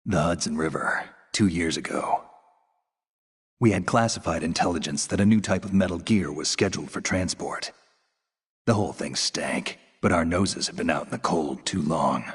The Hudson River, 2 years ago. We had classified intelligence that a new type of metal gear was scheduled for transport. The whole thing stank, but our noses had been out in the cold too long.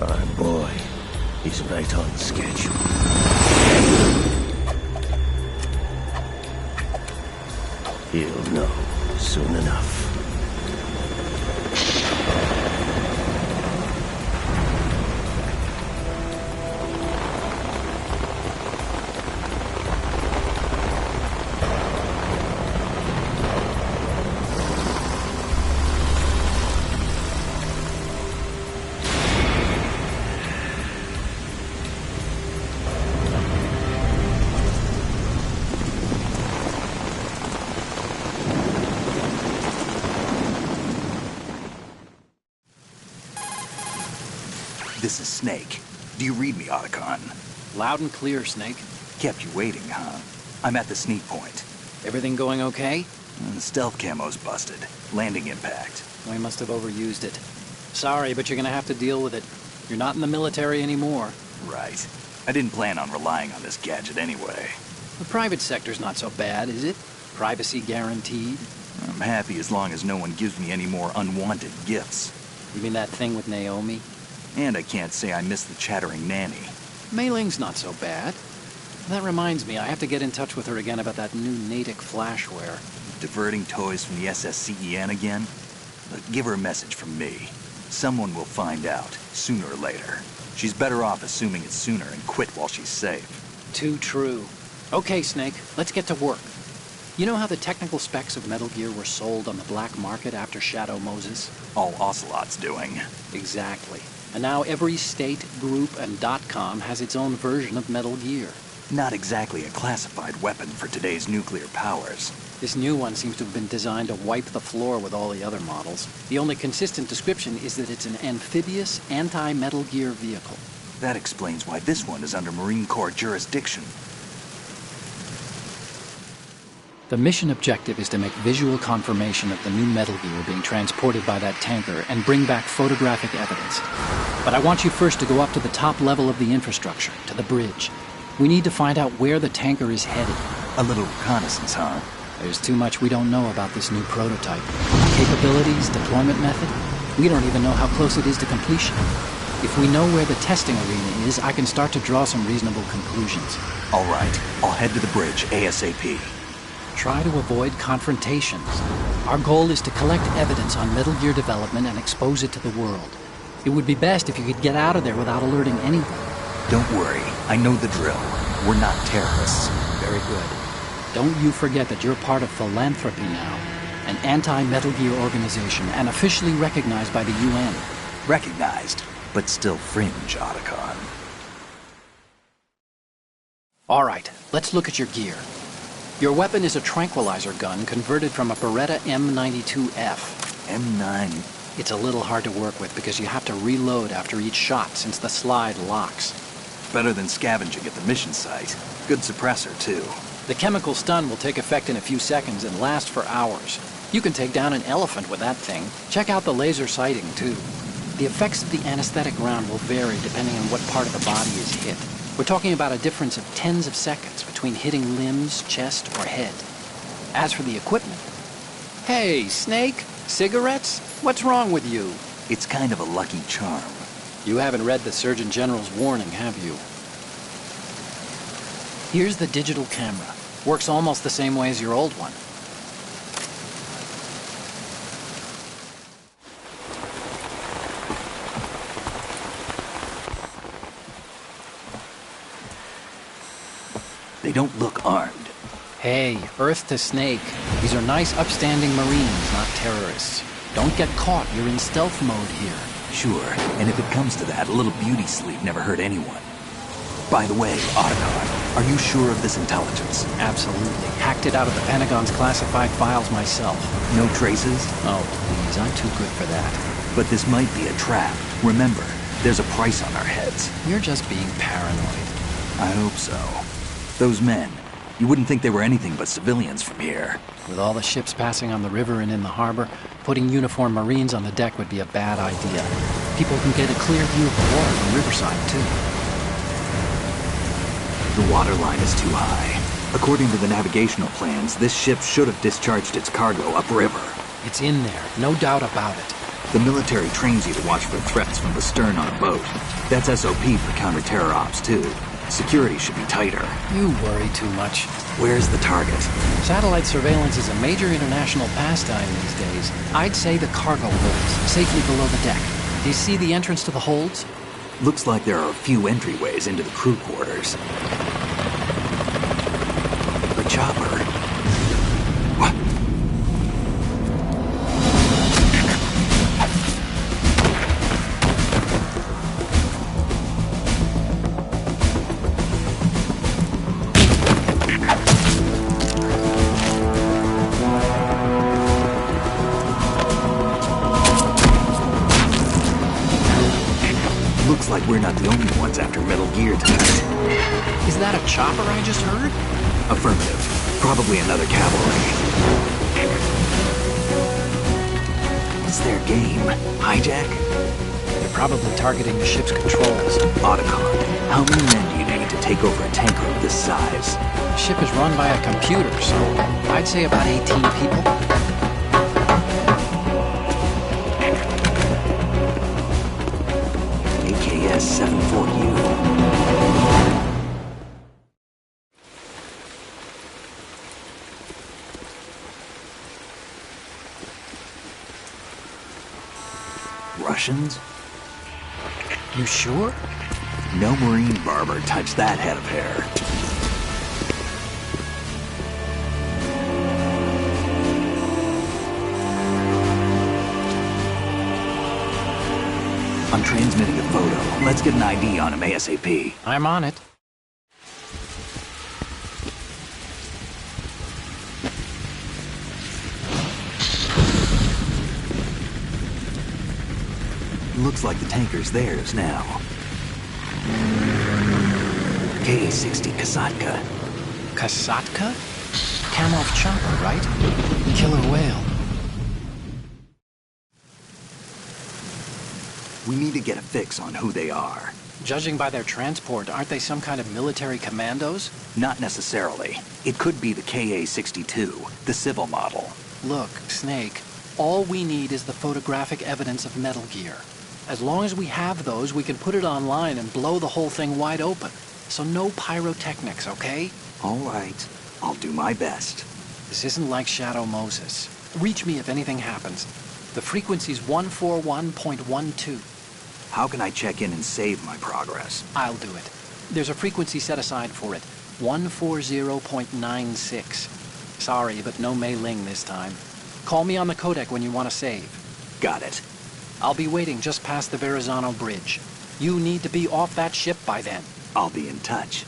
Our boy, he's right on schedule. He'll know soon enough. This is Snake. Do you read me, Otacon? Loud and clear, Snake. Kept you waiting, huh? I'm at the sneak point. Everything going okay? The stealth camo's busted. Landing impact. We must have overused it. Sorry, but you're gonna have to deal with it. You're not in the military anymore. Right. I didn't plan on relying on this gadget anyway. The private sector's not so bad, is it? Privacy guaranteed. I'm happy as long as no one gives me any more unwanted gifts. You mean that thing with Naomi? And I can't say I miss the chattering nanny. Mei Ling's not so bad. That reminds me, I have to get in touch with her again about that new Natick flashware. Diverting toys from the SSCEN again? Look, give her a message from me. Someone will find out, sooner or later. She's better off assuming it's sooner and quit while she's safe. Too true. Okay, Snake, let's get to work. You know how the technical specs of Metal Gear were sold on the black market after Shadow Moses? All Ocelot's doing. Exactly. And now every state, group, and .com has its own version of Metal Gear. Not exactly a classified weapon for today's nuclear powers. This new one seems to have been designed to wipe the floor with all the other models. The only consistent description is that it's an amphibious, anti-Metal Gear vehicle. That explains why this one is under Marine Corps jurisdiction. The mission objective is to make visual confirmation of the new Metal Gear being transported by that tanker and bring back photographic evidence. But I want you first to go up to the top level of the infrastructure, to the bridge. We need to find out where the tanker is headed. A little reconnaissance, huh? There's too much we don't know about this new prototype. Capabilities, deployment method. We don't even know how close it is to completion. If we know where the testing arena is, I can start to draw some reasonable conclusions. All right, I'll head to the bridge ASAP. Try to avoid confrontations. Our goal is to collect evidence on Metal Gear development and expose it to the world. It would be best if you could get out of there without alerting anyone. Don't worry, I know the drill. We're not terrorists. Very good. Don't you forget that you're part of Philanthropy now, an anti-Metal Gear organization and officially recognized by the UN. Recognized, but still fringe, Otacon. All right, let's look at your gear. Your weapon is a tranquilizer gun converted from a Beretta M92F. M9. It's a little hard to work with because you have to reload after each shot since the slide locks. Better than scavenging at the mission site. Good suppressor, too. The chemical stun will take effect in a few seconds and last for hours. You can take down an elephant with that thing. Check out the laser sighting, too. The effects of the anesthetic round will vary depending on what part of the body is hit. We're talking about a difference of tens of seconds between hitting limbs, chest, or head. As for the equipment... Hey, Snake? Cigarettes? What's wrong with you? It's kind of a lucky charm. You haven't read the Surgeon General's warning, have you? Here's the digital camera. Works almost the same way as your old one. They don't look armed. Hey, Earth to Snake. These are nice, upstanding Marines, not terrorists. Don't get caught. You're in stealth mode here. Sure, and if it comes to that, a little beauty sleep never hurt anyone. By the way, Otacon, are you sure of this intelligence? Absolutely. Hacked it out of the Pentagon's classified files myself. No traces? Oh, please, I'm too good for that. But this might be a trap. Remember, there's a price on our heads. You're just being paranoid. I hope so. Those men, you wouldn't think they were anything but civilians from here. With all the ships passing on the river and in the harbor, putting uniformed Marines on the deck would be a bad idea. People can get a clear view of the water from Riverside, too. The water line is too high. According to the navigational plans, this ship should have discharged its cargo upriver. It's in there, no doubt about it. The military trains you to watch for threats from the stern on a boat. That's SOP for counter-terror ops, too. Security should be tighter. You worry too much. Where's the target? Satellite surveillance is a major international pastime these days. I'd say the cargo holds, safely below the deck. Do you see the entrance to the holds? Looks like there are a few entryways into the crew quarters. The chopper. What? Looks like we're not the only ones after Metal Gear tonight. Is that a chopper I just heard? Affirmative. Probably another cavalry. What's their game? Hijack? They're probably targeting the ship's controls. Otacon, how many men do you need to take over a tanker of this size? The ship is run by a computer, so I'd say about 18 people. AKS 74U. Russians? You sure? No Marine barber touched that head of hair. I'm transmitting a photo. Let's get an ID on him ASAP. I'm on it. Looks like the tanker's theirs now. KA-60 Kasatka. Kasatka? Kamov chopper, right? Killer whale. We need to get a fix on who they are. Judging by their transport, aren't they some kind of military commandos? Not necessarily. It could be the KA-62, the civil model. Look, Snake, all we need is the photographic evidence of Metal Gear. As long as we have those, we can put it online and blow the whole thing wide open. So no pyrotechnics, okay? All right. I'll do my best. This isn't like Shadow Moses. Reach me if anything happens. The frequency's 141.12. How can I check in and save my progress? I'll do it. There's a frequency set aside for it. 140.96. Sorry, but no Mei Ling this time. Call me on the codec when you want to save. Got it. I'll be waiting just past the Verrazano Bridge. You need to be off that ship by then. I'll be in touch.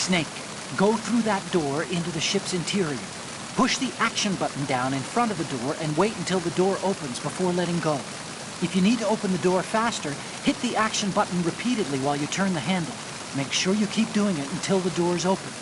Snake, go through that door into the ship's interior. Push the action button down in front of the door and wait until the door opens before letting go. If you need to open the door faster, hit the action button repeatedly while you turn the handle. Make sure you keep doing it until the door's open.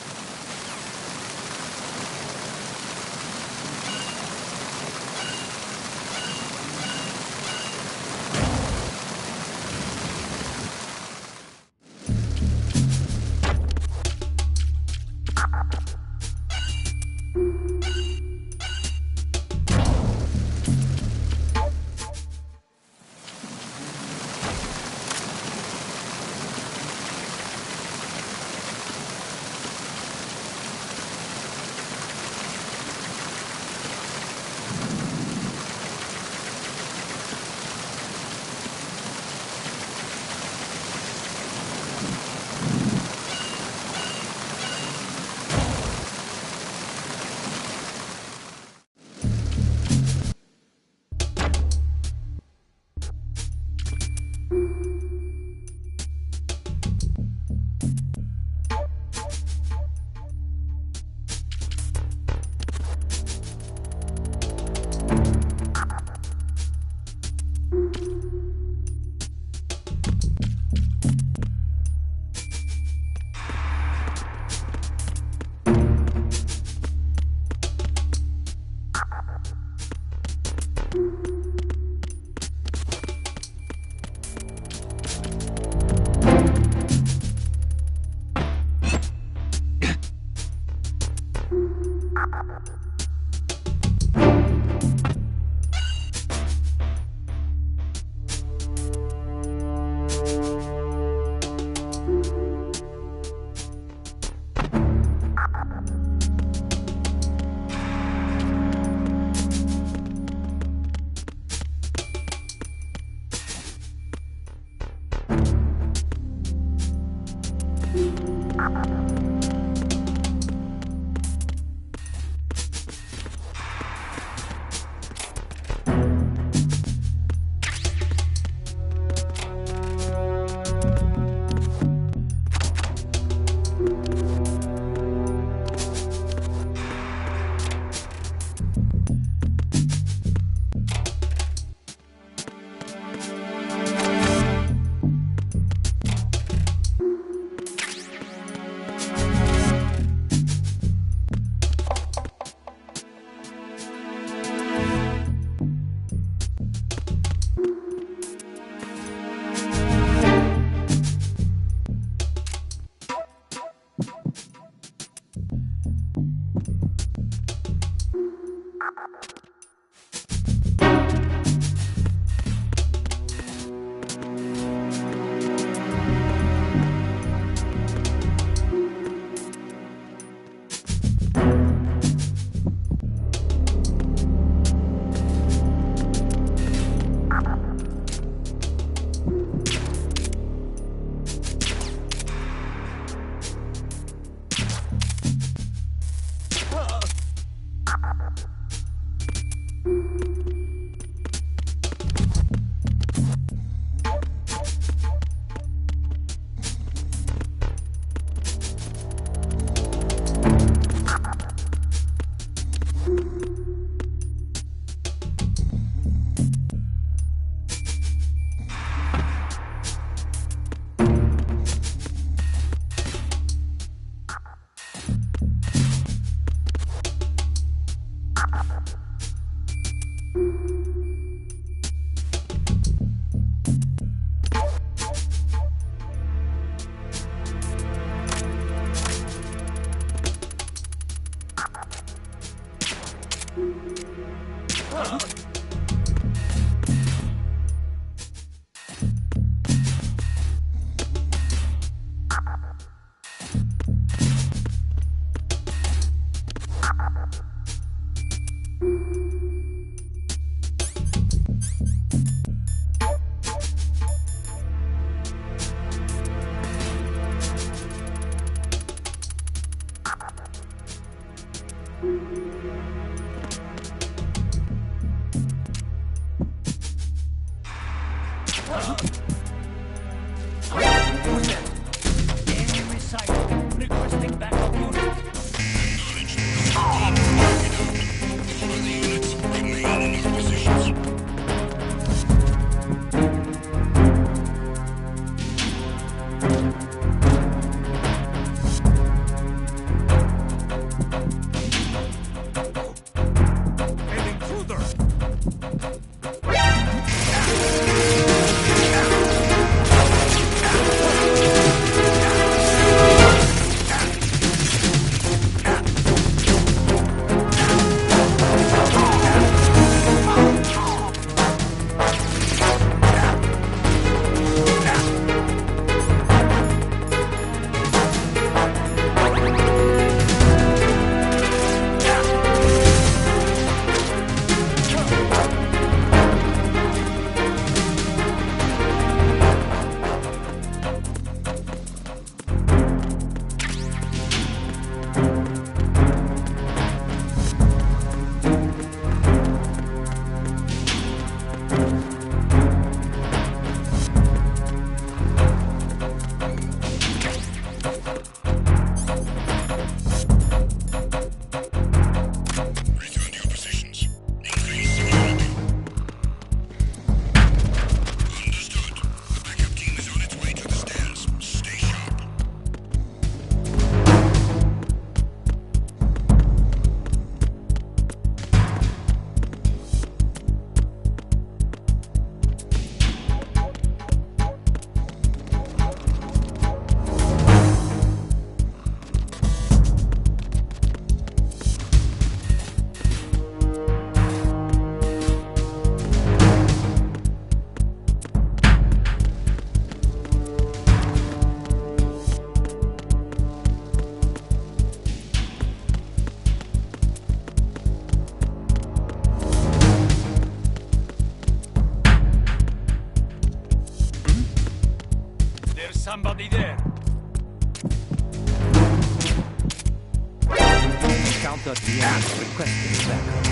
thought the enemy requested backup.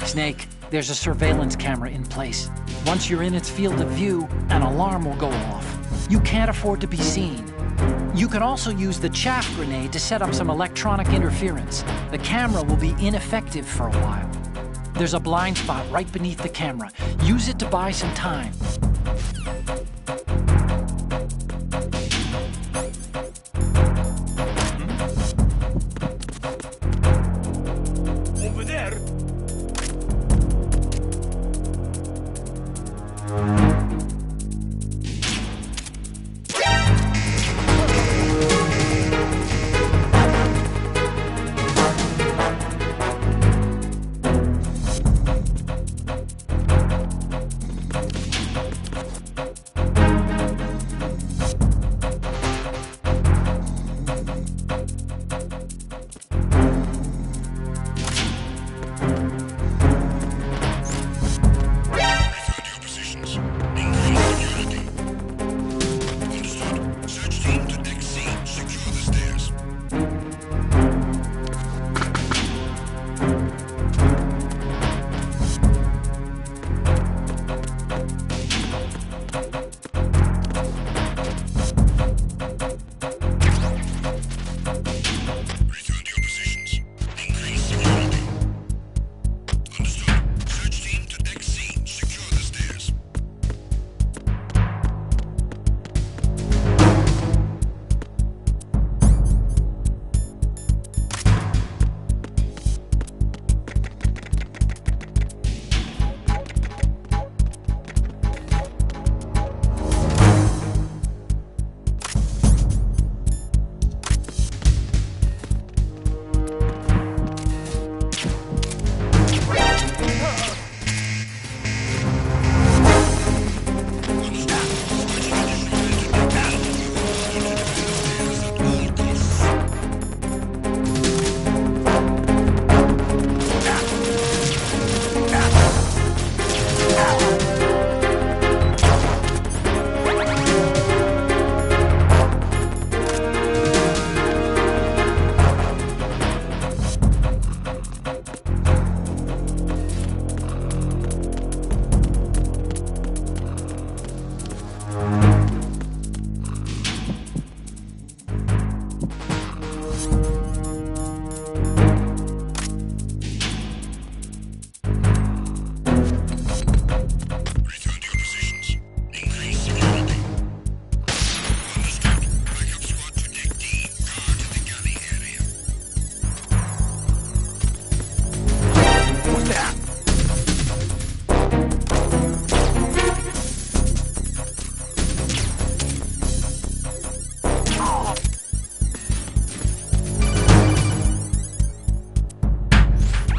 Snake, there's a surveillance camera in place. Once you're in its field of view, an alarm will go off. You can't afford to be seen. You can also use the chaff grenade to set up some electronic interference. The camera will be ineffective for a while. There's a blind spot right beneath the camera. Use it to buy some time. Over there!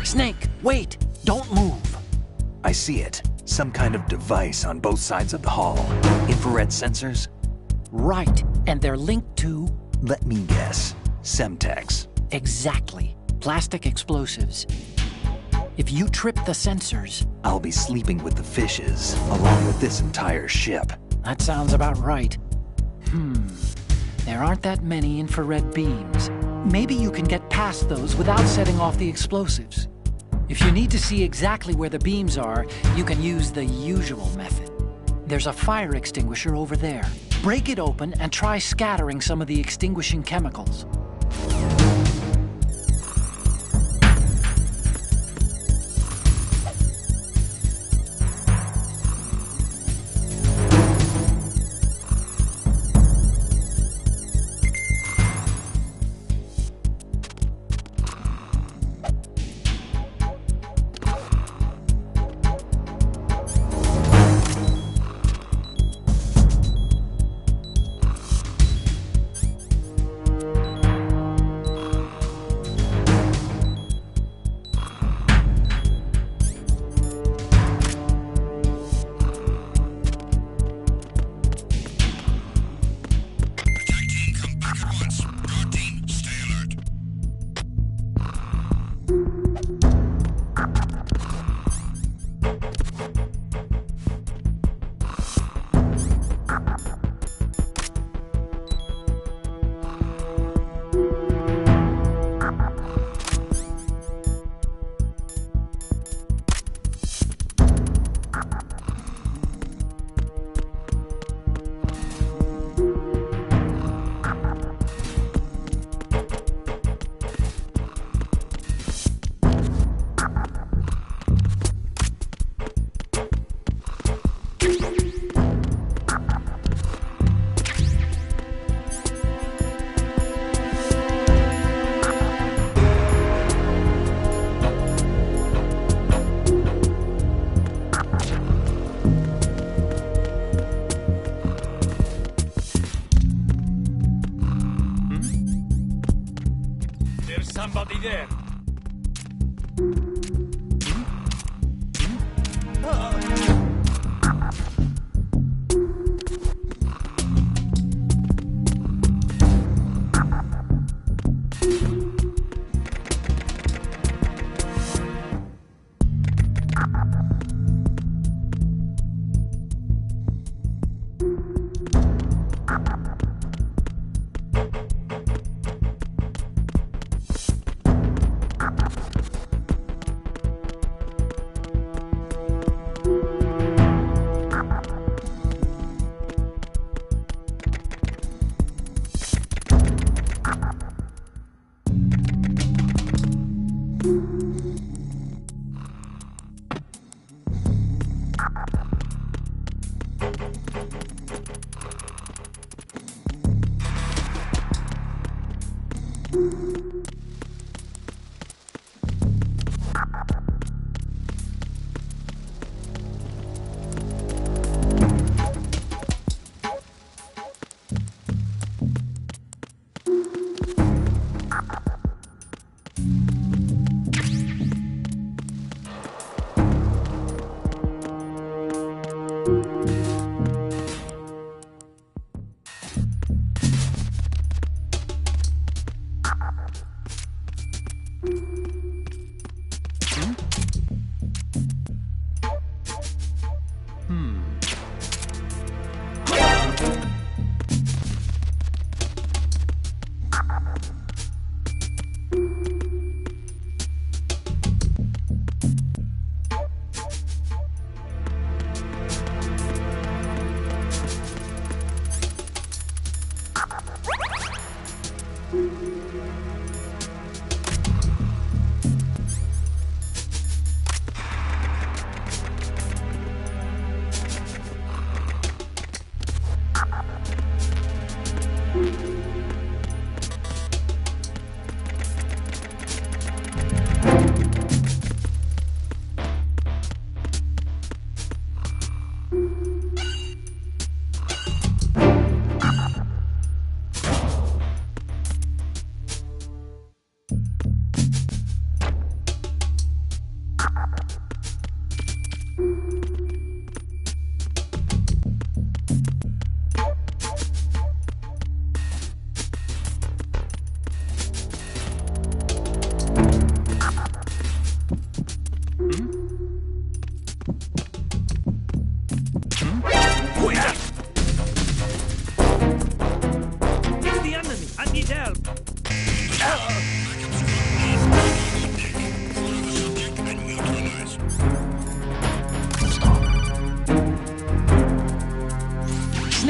Snake, wait! Don't move! I see it. Some kind of device on both sides of the hall. Infrared sensors? Right, and they're linked to... Let me guess. Semtex. Exactly. Plastic explosives. If you trip the sensors... I'll be sleeping with the fishes, along with this entire ship. That sounds about right. There aren't that many infrared beams. Maybe you can get past those without setting off the explosives. If you need to see exactly where the beams are, you can use the usual method. There's a fire extinguisher over there. Break it open and try scattering some of the extinguishing chemicals.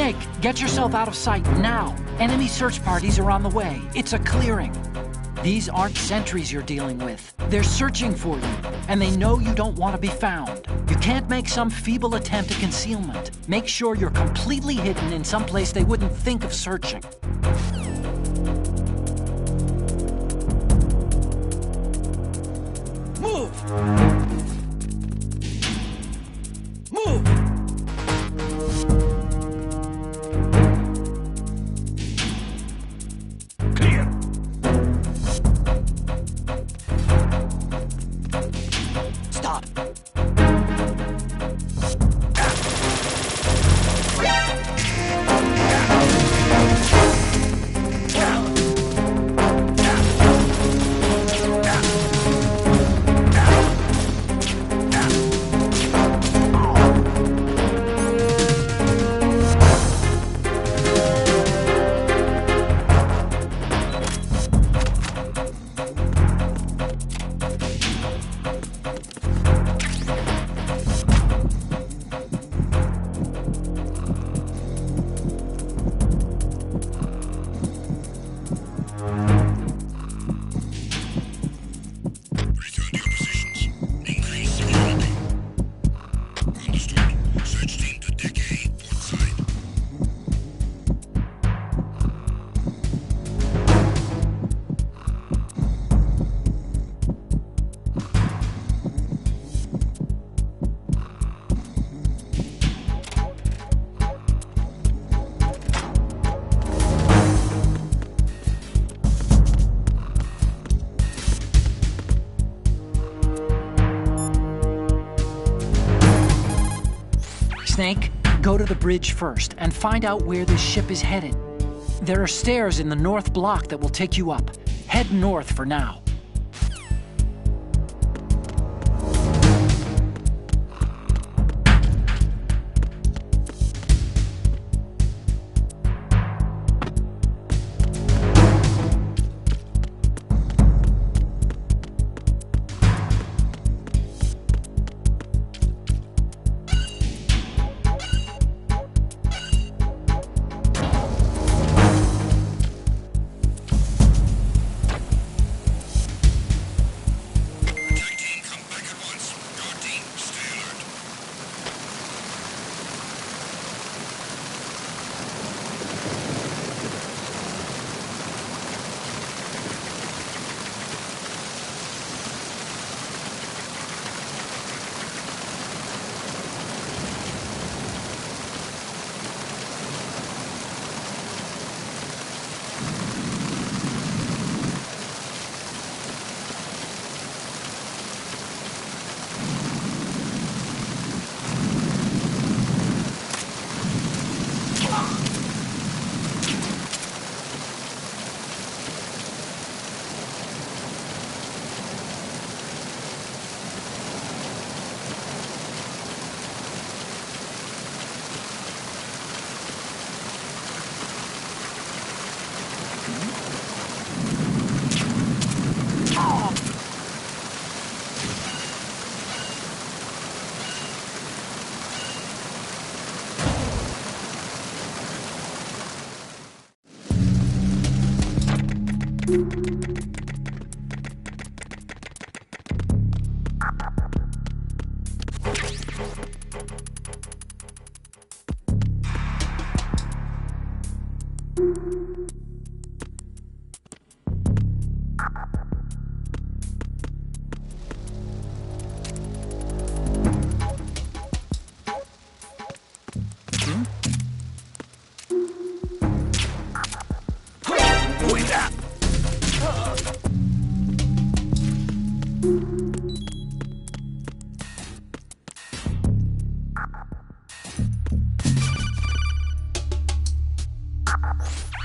Snake, get yourself out of sight now. Enemy search parties are on the way. It's a clearing. These aren't sentries you're dealing with. They're searching for you, and they know you don't want to be found. You can't make some feeble attempt at concealment. Make sure you're completely hidden in some place they wouldn't think of searching. Move! Move! Clear. Stop! Return to your positions. Increase security. Understood. Search team to deck A, port side. Snake, go to the bridge first and find out where this ship is headed. There are stairs in the north block that will take you up. Head north for now. Attack team, come back at once. Guard team, stay alert.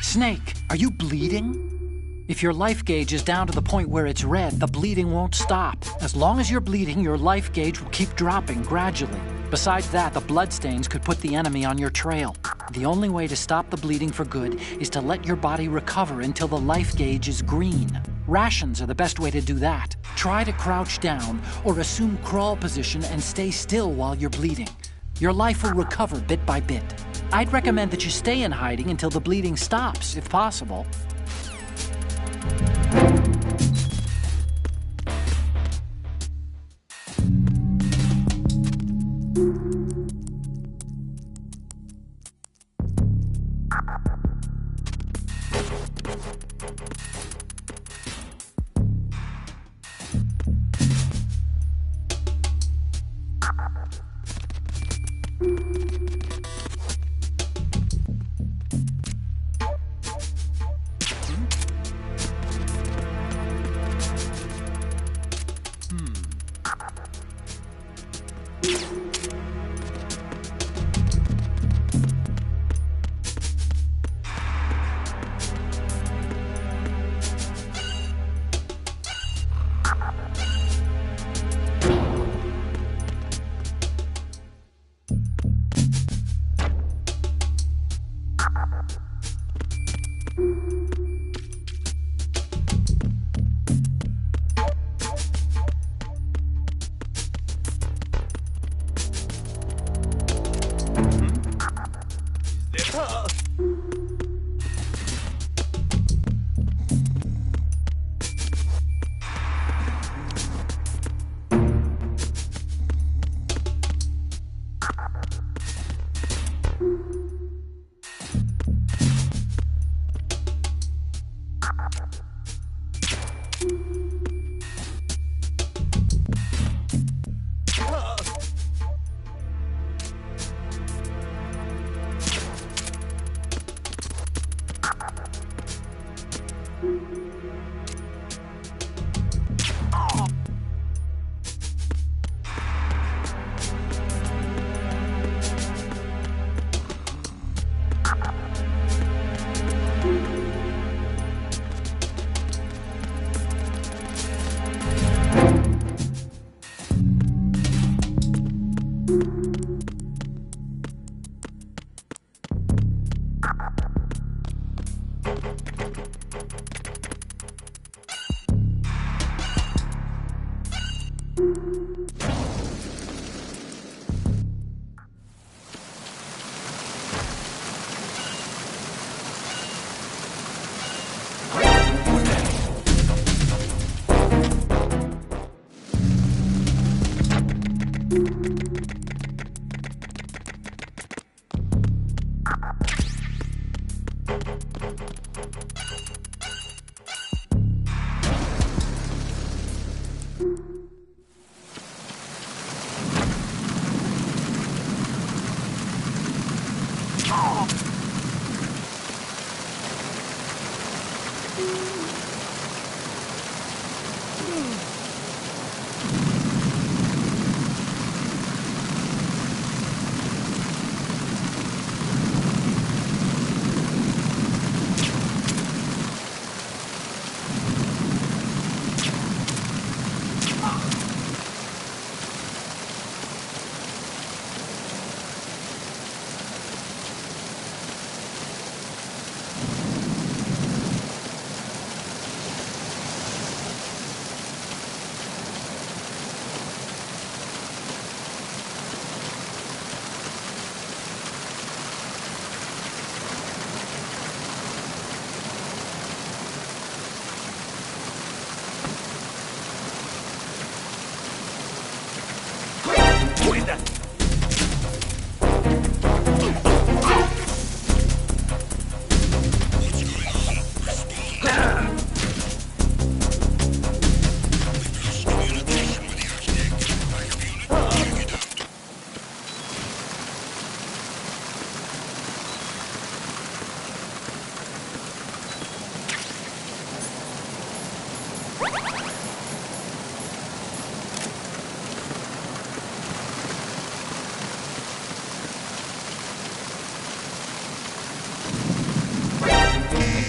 Snake, are you bleeding? If your life gauge is down to the point where it's red, the bleeding won't stop. As long as you're bleeding, your life gauge will keep dropping gradually. Besides that, the bloodstains could put the enemy on your trail. The only way to stop the bleeding for good is to let your body recover until the life gauge is green. Rations are the best way to do that. Try to crouch down or assume crawl position and stay still while you're bleeding. Your life will recover bit by bit. I'd recommend that you stay in hiding until the bleeding stops, if possible.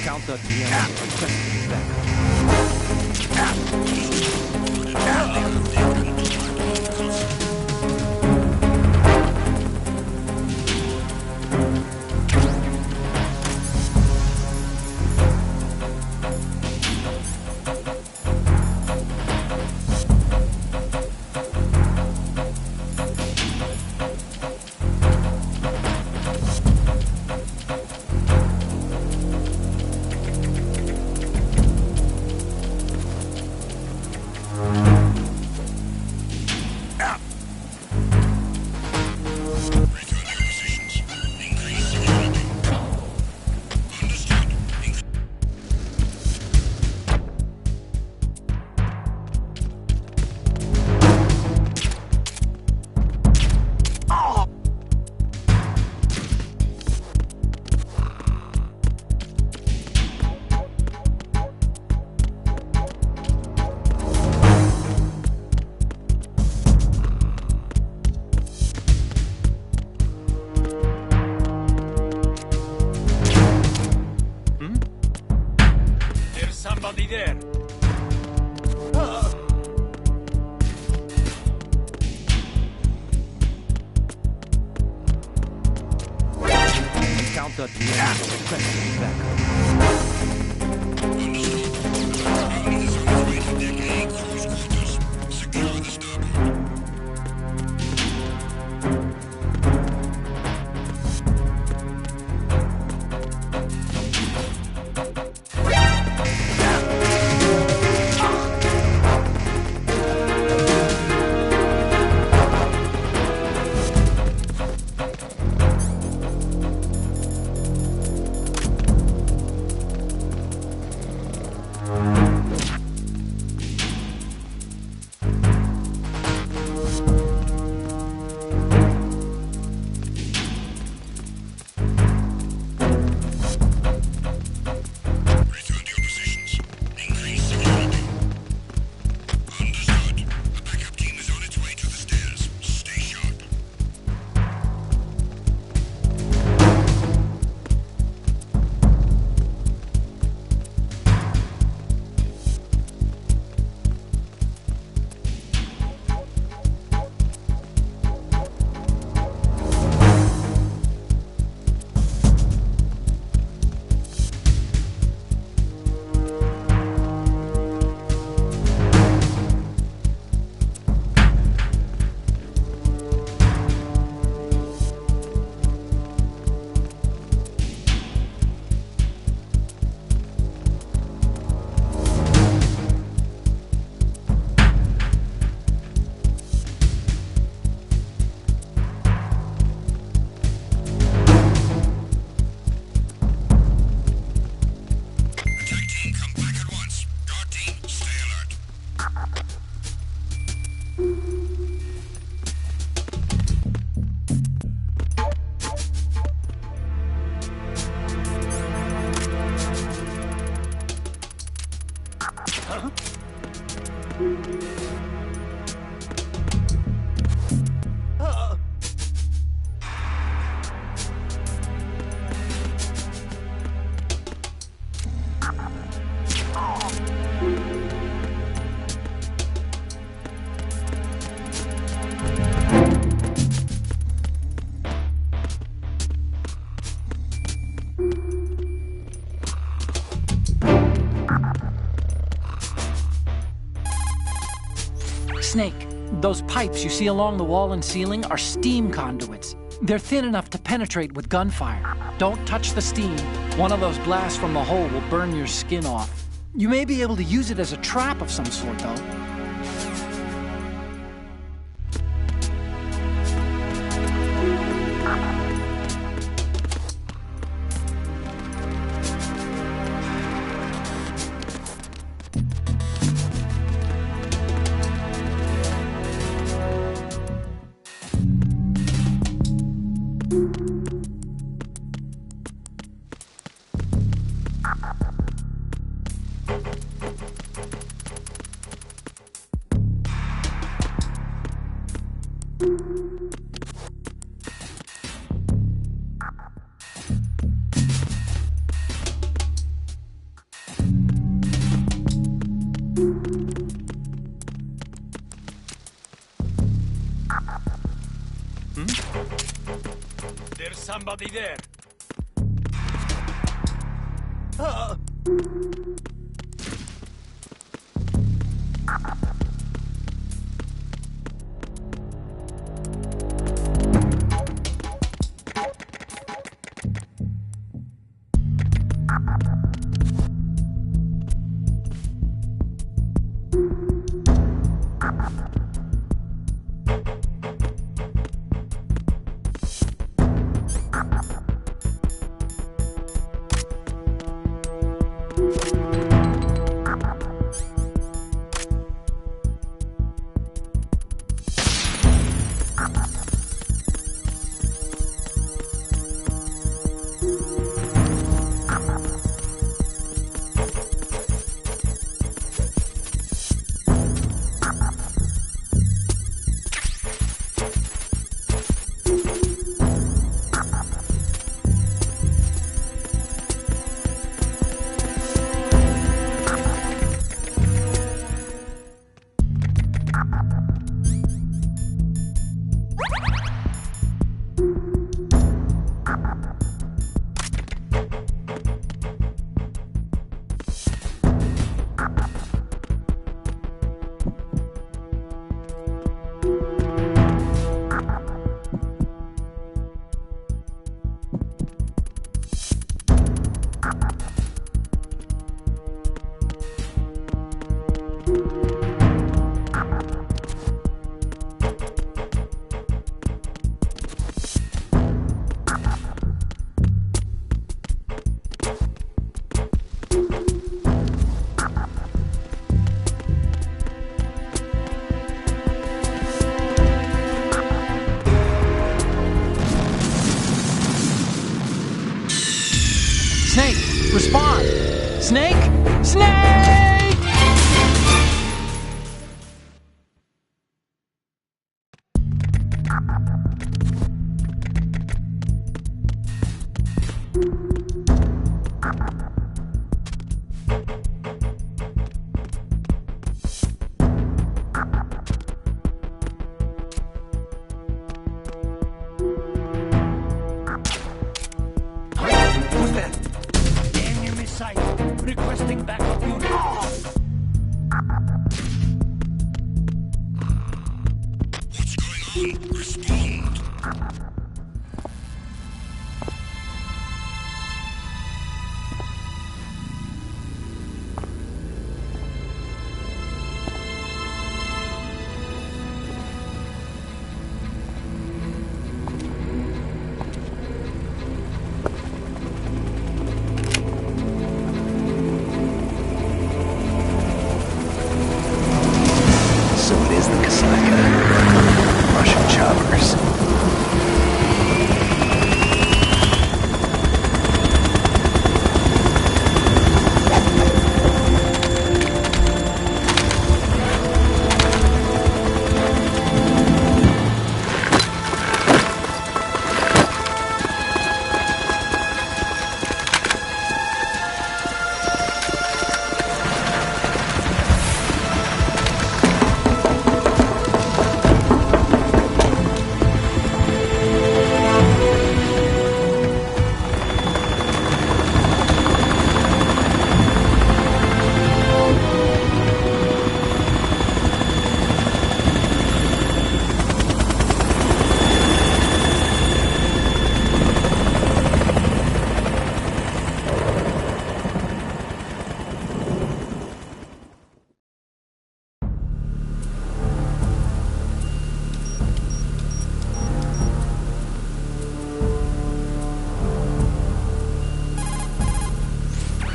Encounter the enemy. Requesting back. there. Encounter the enemy. Requesting backup. Unit is on its way to Deck A cruise quarters. Secure the starboard. Return to your positions. Increase security. Understood. A backup team is on its way to the stairs. Stay sharp. Attack team, come back at once. Guard team, stay alert. Snake, those pipes you see along the wall and ceiling are steam conduits. They're thin enough to penetrate with gunfire. Don't touch the steam. One of those blasts from the hole will burn your skin off. You may be able to use it as a trap of some sort, though. There's somebody there. Respond! Snake! Snake! Enemy sight. Requesting backup unit. What's going on? Respond. So it is the Kasaka. Russian choppers.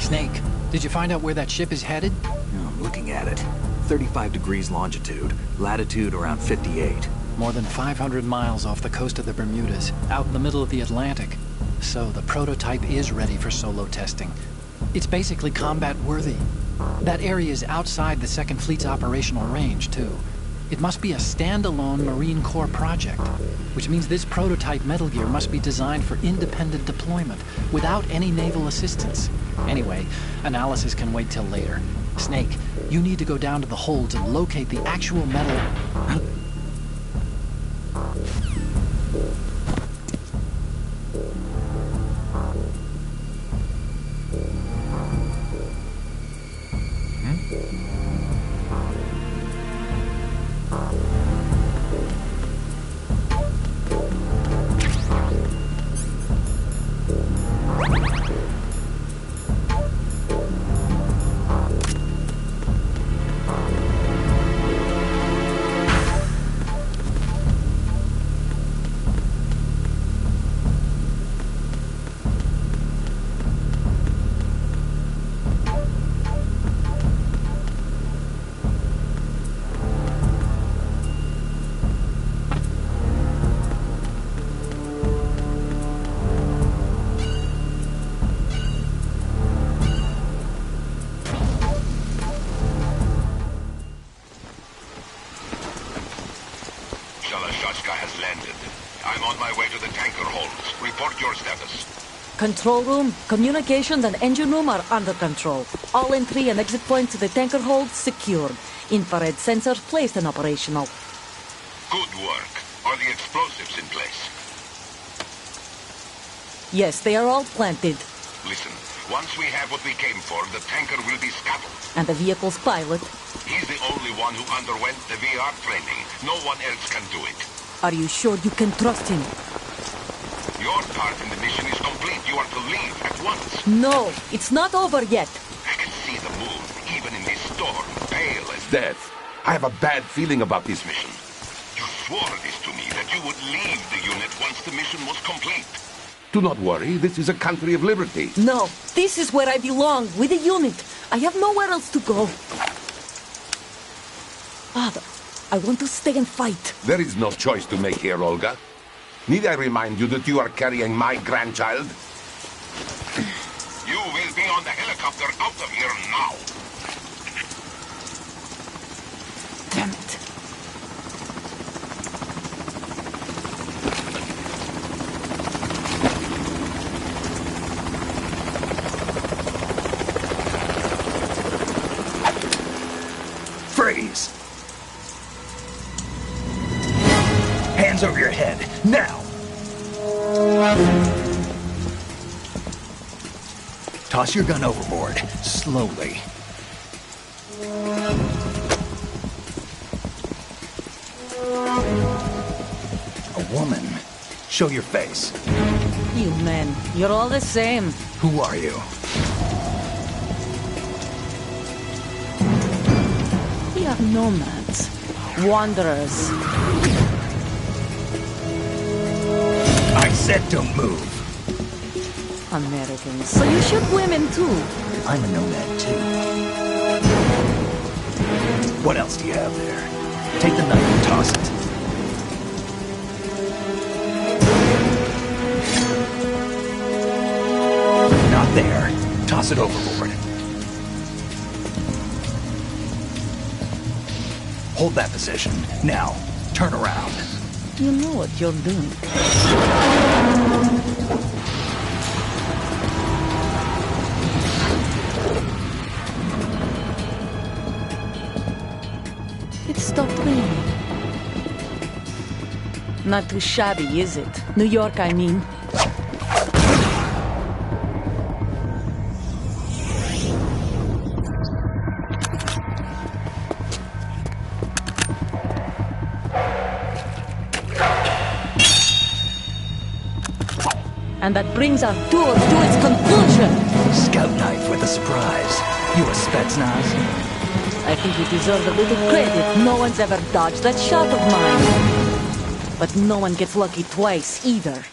Snake, did you find out where that ship is headed? I'm looking at it. 35 degrees longitude, latitude around 58. More than 500 miles off the coast of the Bermudas, out in the middle of the Atlantic. So the prototype is ready for solo testing. It's basically combat-worthy. That area is outside the Second Fleet's operational range, too. It must be a standalone Marine Corps project, which means this prototype Metal Gear must be designed for independent deployment, without any naval assistance. Anyway, analysis can wait till later. Snake, you need to go down to the holds and locate the actual metal... has landed. I'm on my way to the tanker holds. Report your status. Control room, communications and engine room are under control. All entry and exit points to the tanker hold secured. Infrared sensors placed and operational. Good work. Are the explosives in place? Yes, they are all planted. Listen, once we have what we came for, the tanker will be scuttled. And the vehicle's pilot? He's the only one who underwent the VR training. No one else can do it. Are you sure you can trust him? Your part in the mission is complete. You are to leave at once. No, it's not over yet. I can see the moon, even in this storm, pale as death. I have a bad feeling about this mission. You swore this to me, that you would leave the unit once the mission was complete. Do not worry, this is a country of liberty. No, this is where I belong, with the unit. I have nowhere else to go. Father, I want to stay and fight. There is no choice to make here, Olga. Need I remind you that you are carrying my grandchild? You will be on the helicopter out of here now. Damn it. Freeze! Hands over your head, now! Toss your gun overboard, slowly. A woman. Show your face. You men, you're all the same. Who are you? We are nomads, wanderers. I said don't move. Americans, so you shoot women too. I'm a nomad too. What else do you have there? Take the knife and toss it. Not there. Toss it overboard. Hold that position. Now, turn around. You know what you're doing. It stopped raining. Not too shabby, is it? New York, I mean. And that brings our tour to its conclusion. Scout knife with a surprise. You a Spetsnaz? I think you deserve a little credit. No one's ever dodged that shot of mine. But no one gets lucky twice, either.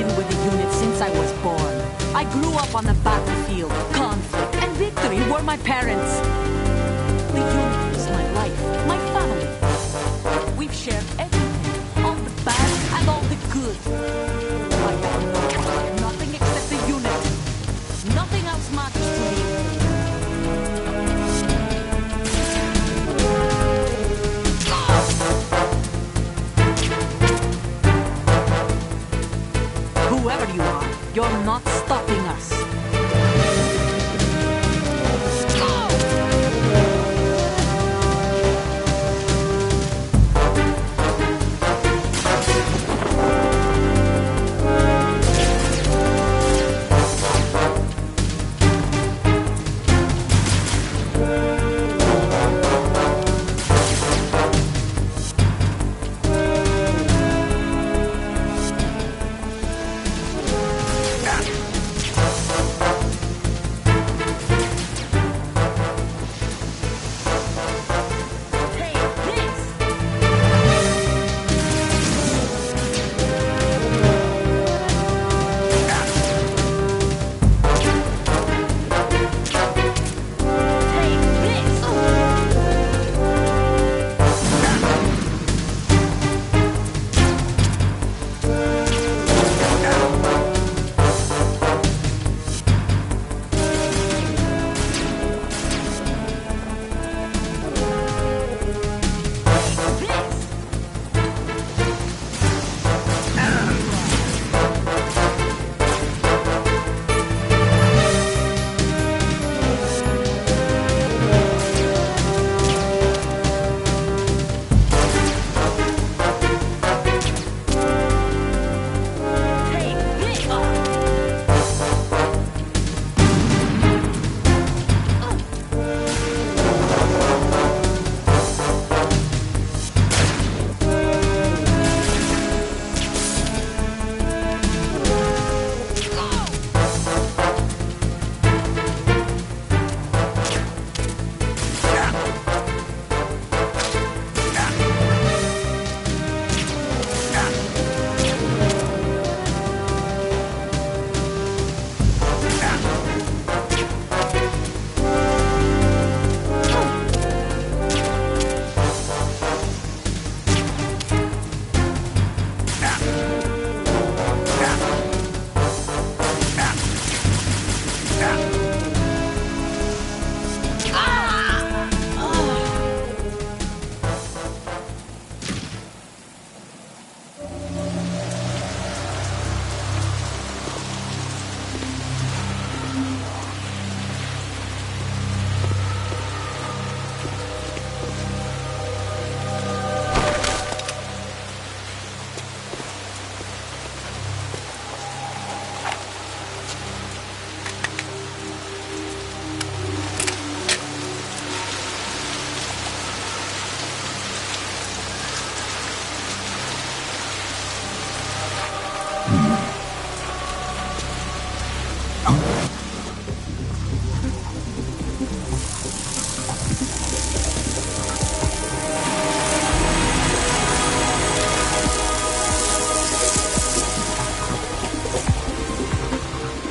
been with the unit since I was born. I grew up on the battlefield. Conflict and victory were my parents. The unit is my life, my family. We've shared everything, all the bad and all the good. I have no one, nothing except the unit. Nothing else matters to me. Whoever you are, you're not stopping us.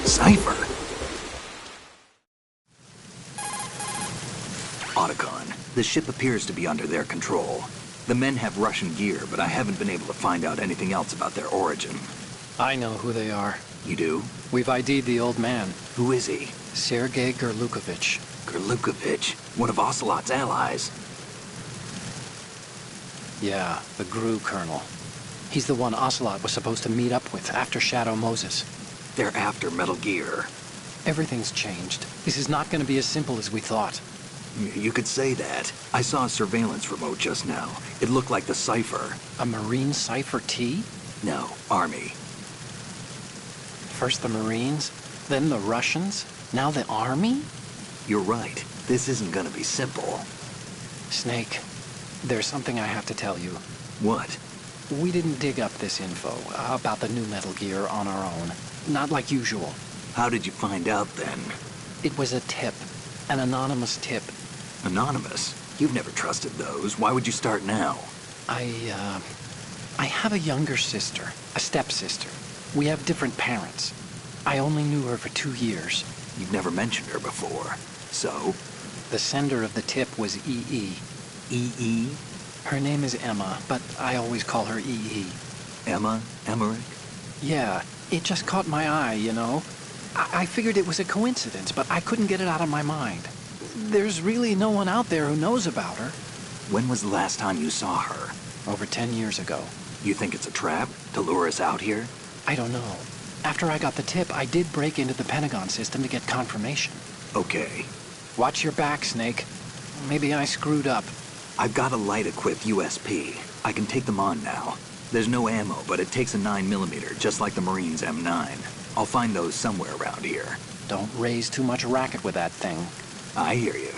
Cipher? Otacon, the ship appears to be under their control. The men have Russian gear, but I haven't been able to find out anything else about their origin. I know who they are. You do? We've ID'd the old man, Who is he? Sergei Gerlukovich. Gerlukovich, one of Ocelot's allies. Yeah, the GRU colonel. He's the one Ocelot was supposed to meet up with after Shadow Moses. They're after Metal Gear. Everything's changed. This is not going to be as simple as we thought. You could say that. I saw a surveillance remote just now. It looked like the Cipher. A Marine Cipher T? No, Army. First the Marines, then the Russians, now the Army? You're right. This isn't gonna be simple. Snake, there's something I have to tell you. What? We didn't dig up this info about the new Metal Gear on our own. Not like usual. How did you find out then? It was a tip. An anonymous tip. Anonymous? You've never trusted those. Why would you start now? I have a younger sister, a stepsister. We have different parents. I only knew her for 2 years. You've never mentioned her before. So? The sender of the tip was E.E. E.E.? Her name is Emma, but I always call her E.E. Emma? Emmerich? Yeah, it just caught my eye, you know? I figured it was a coincidence, but I couldn't get it out of my mind. There's really no one out there who knows about her. When was the last time you saw her? Over 10 years ago. You think it's a trap? To lure us out here? I don't know. After I got the tip, I did break into the Pentagon system to get confirmation. Okay. Watch your back, Snake. Maybe I screwed up. I've got a light-equipped USP. I can take them on now. There's no ammo, but it takes a 9mm, just like the Marines' M9. I'll find those somewhere around here. Don't raise too much racket with that thing. I hear you.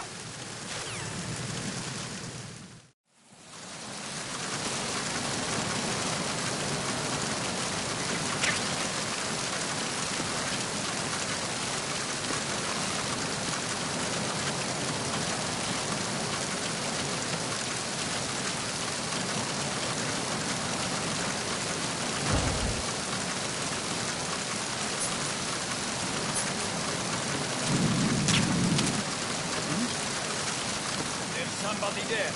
Somebody there.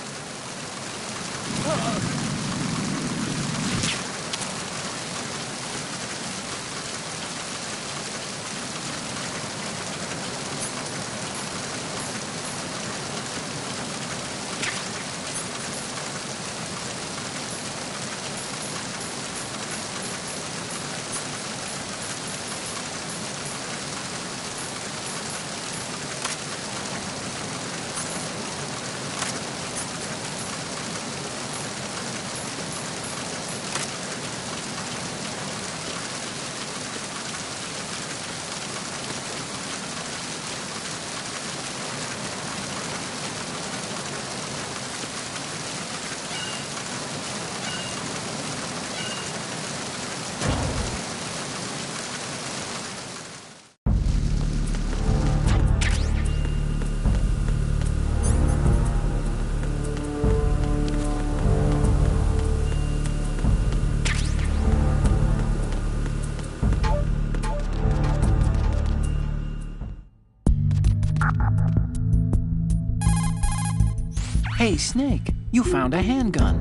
Hey, Snake, you found a handgun.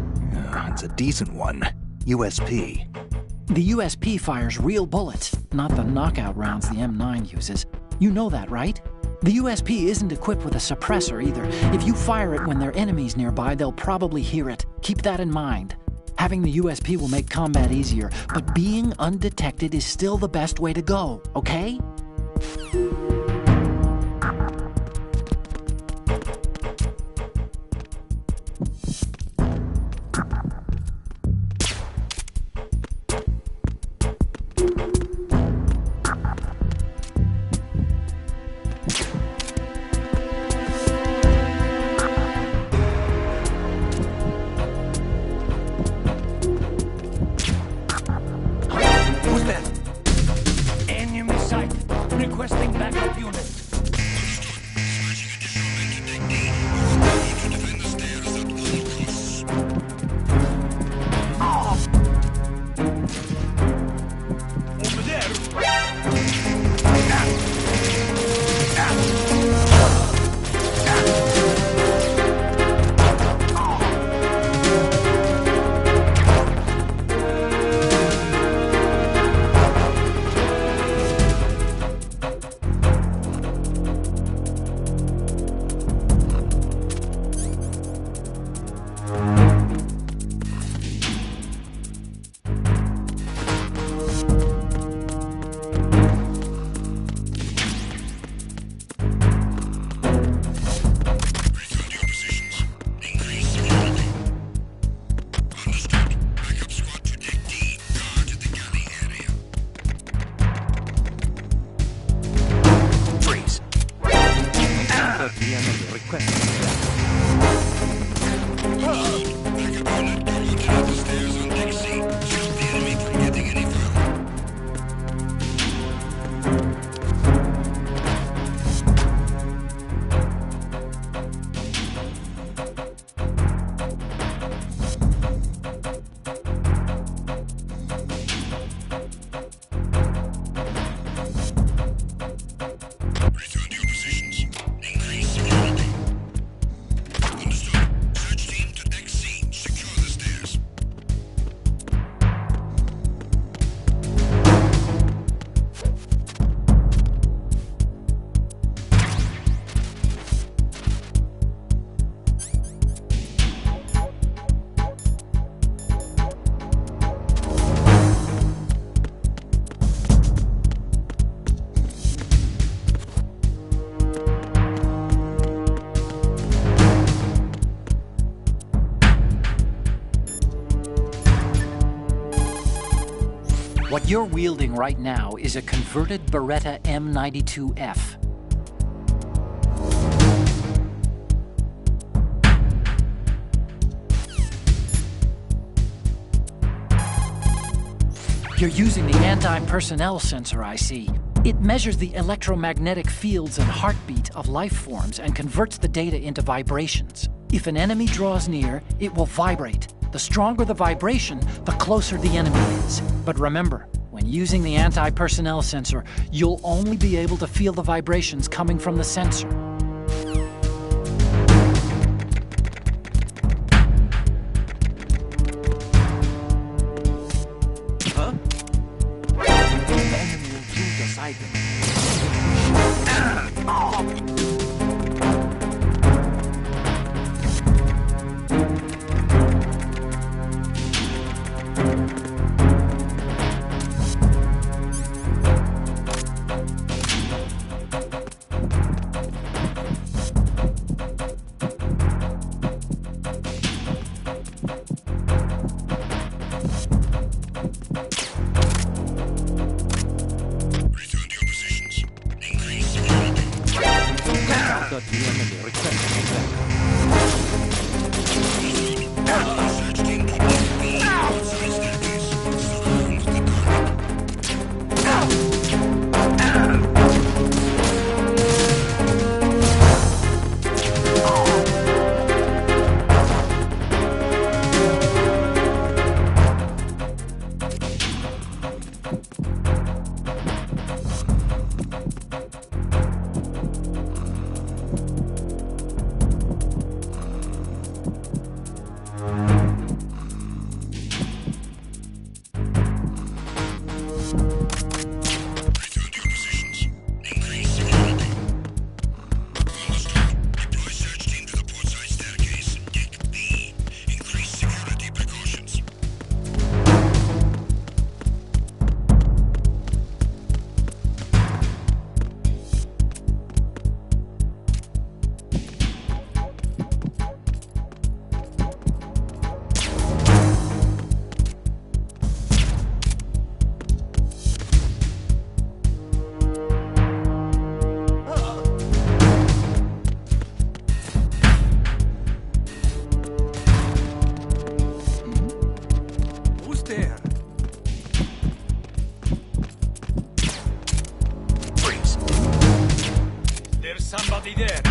It's a decent one. USP. The USP fires real bullets, not the knockout rounds the M9 uses. You know that, right? The USP isn't equipped with a suppressor either. If you fire it when there are enemies nearby, they'll probably hear it. Keep that in mind. Having the USP will make combat easier, but being undetected is still the best way to go, okay? Enemy sight. Requesting backup unit. Over there. you're wielding right now is a converted Beretta M92F. You're using the anti-personnel sensor, I see. It measures the electromagnetic fields and heartbeat of life forms and converts the data into vibrations. If an enemy draws near, it will vibrate. The stronger the vibration, the closer the enemy is. But remember, when using the anti-personnel sensor, you'll only be able to feel the vibrations coming from the sensor. Somebody there.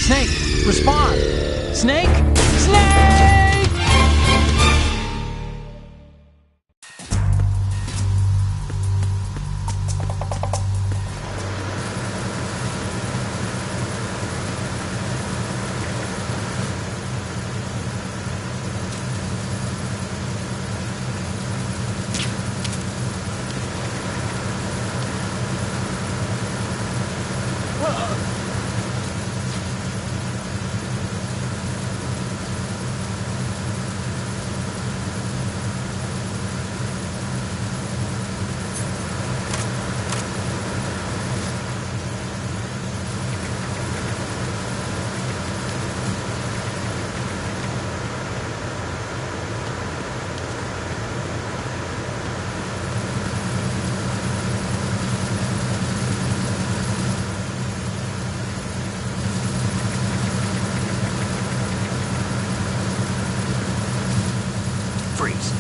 Snake, respond! Snake! Snake! Freeze.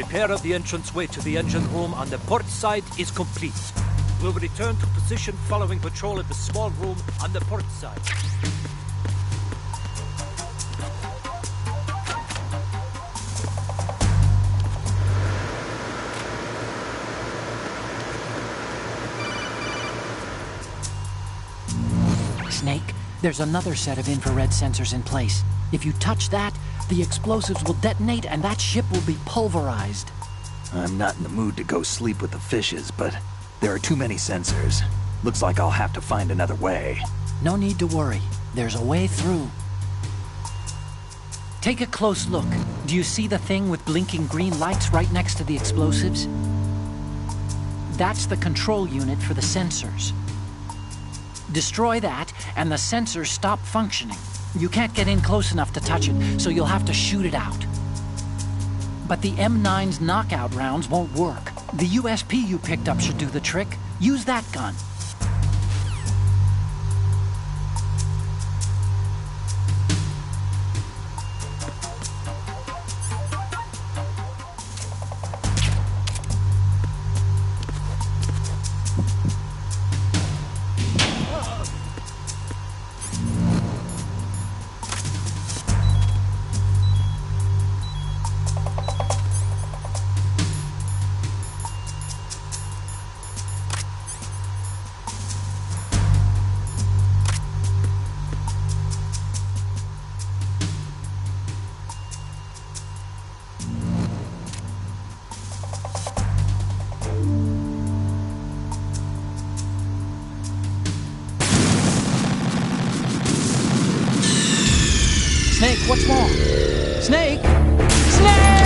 Repair of the entranceway to the engine room on the port side is complete. We'll return to position following patrol of the small room on the port side. Snake, there's another set of infrared sensors in place. If you touch that, the explosives will detonate and that ship will be pulverized. I'm not in the mood to go sleep with the fishes, but there are too many sensors. Looks like I'll have to find another way. No need to worry. There's a way through. Take a close look. Do you see the thing with blinking green lights right next to the explosives? That's the control unit for the sensors. Destroy that, and the sensors stop functioning. You can't get in close enough to touch it, so you'll have to shoot it out. But the M9's knockout rounds won't work. The USP you picked up should do the trick. Use that gun. Snake, what's wrong? Snake! Snake!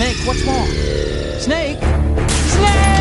Snake, what's wrong? Snake! Snake!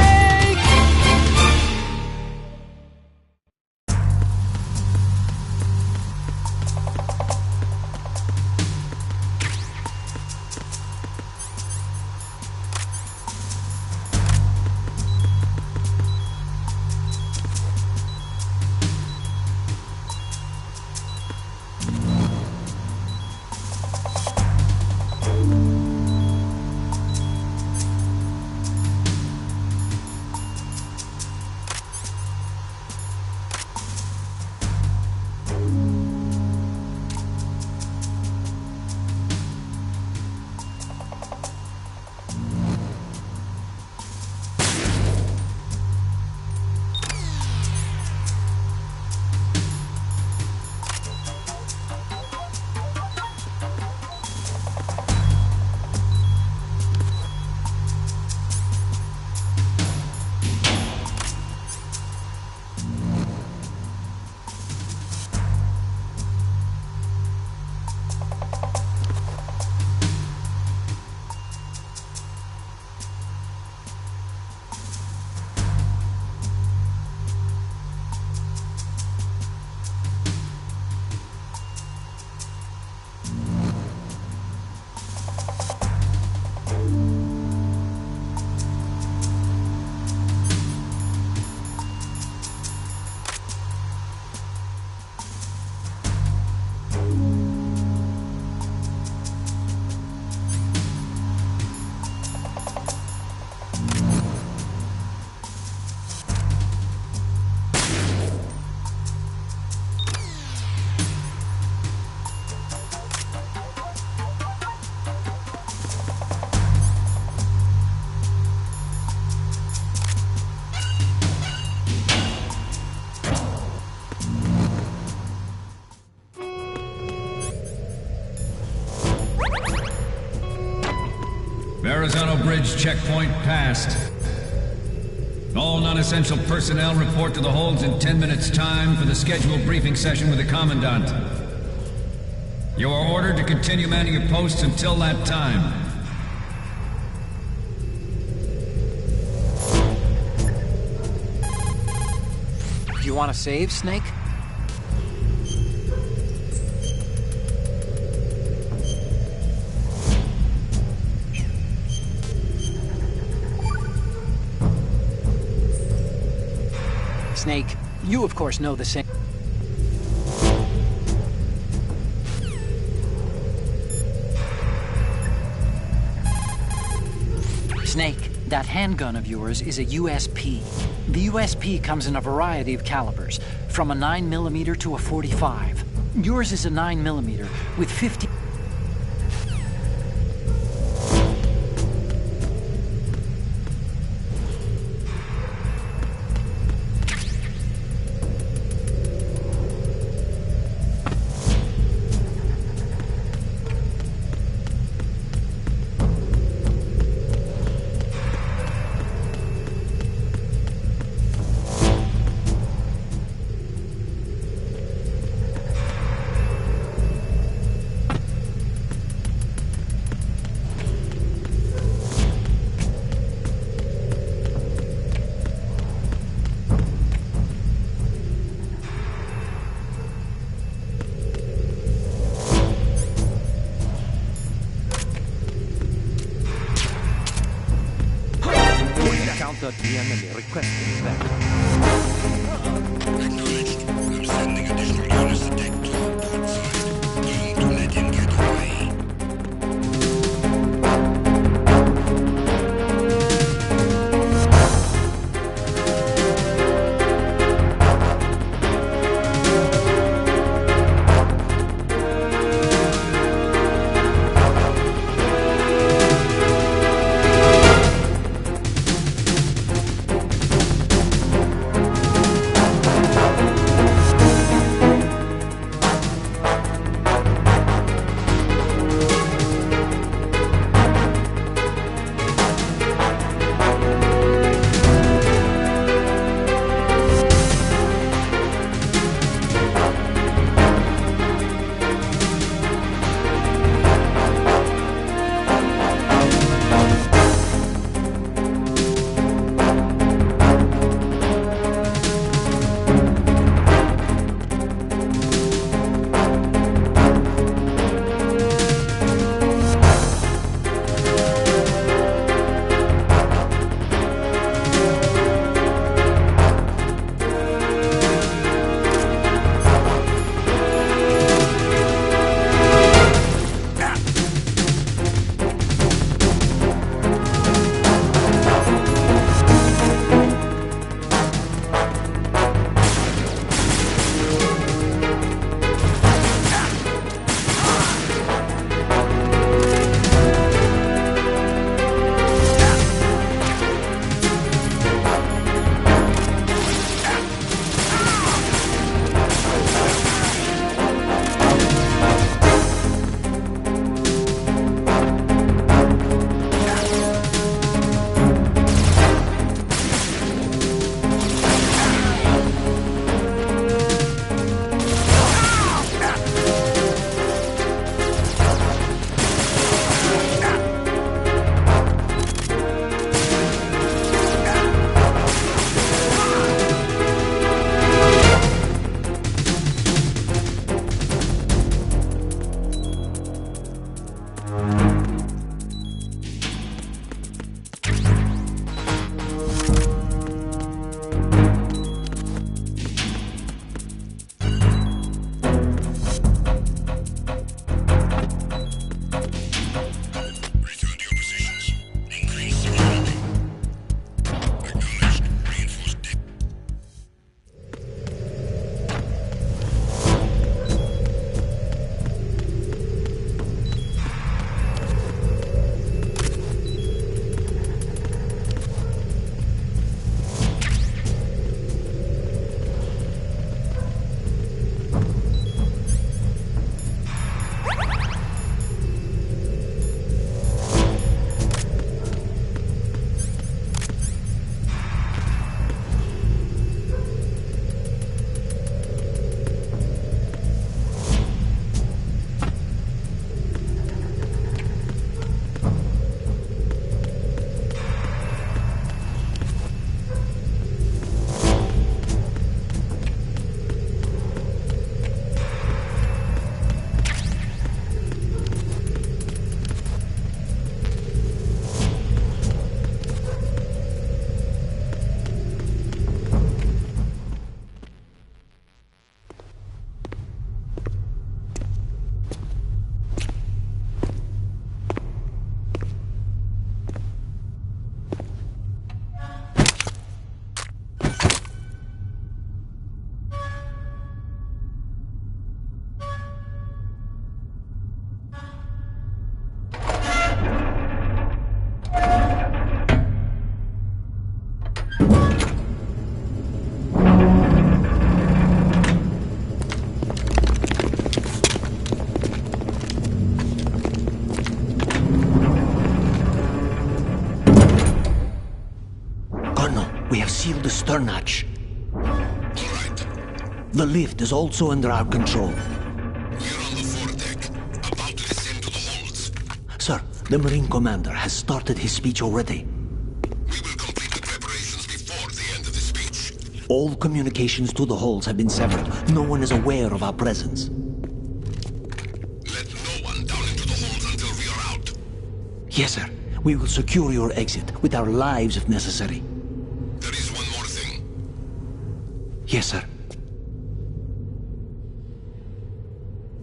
Village checkpoint passed. All non-essential personnel report to the holds in 10 minutes' time for the scheduled briefing session with the Commandant. You are ordered to continue manning your posts until that time. Do you want to save, Snake? Snake, you of course know the same. Snake, that handgun of yours is a USP. The USP comes in a variety of calibers, from a 9mm to a .45. Yours is a 9mm with 50... Counter the enemy requesting that. Acknowledged. I'm sending additional units to take to our port side. Don't let him get away. stern hatch. All right. The lift is also under our control. We're on the foredeck, about to descend to the holds. Sir, the Marine Commander has started his speech already. We will complete the preparations before the end of the speech. All communications to the holds have been severed. No one is aware of our presence. Let no one down into the holds until we are out. Yes, sir. We will secure your exit with our lives if necessary. There is one more thing. Yes, sir.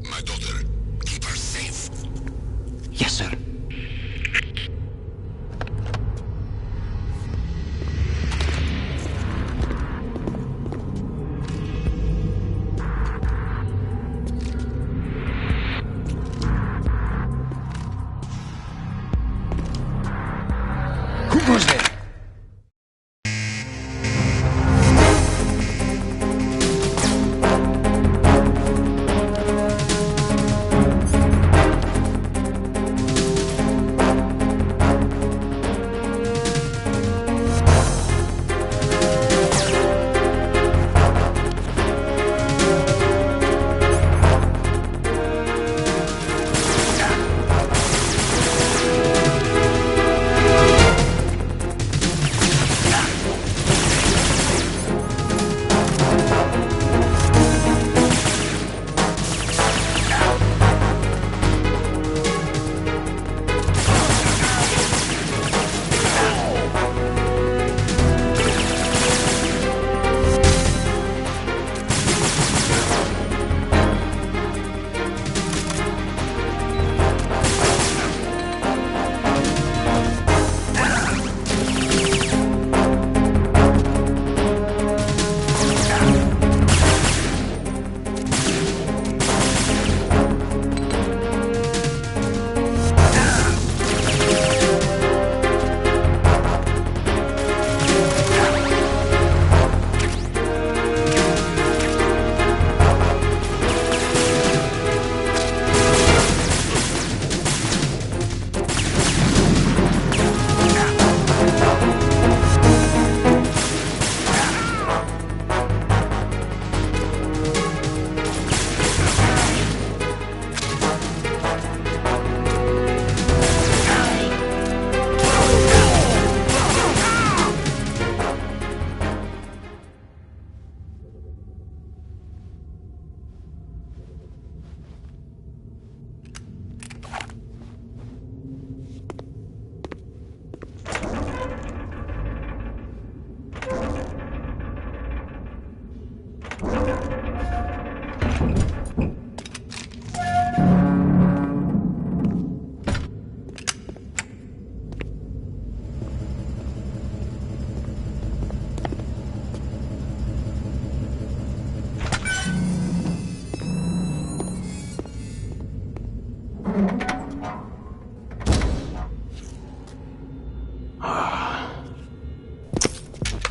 My daughter, keep her safe. Yes, sir. Who goes there?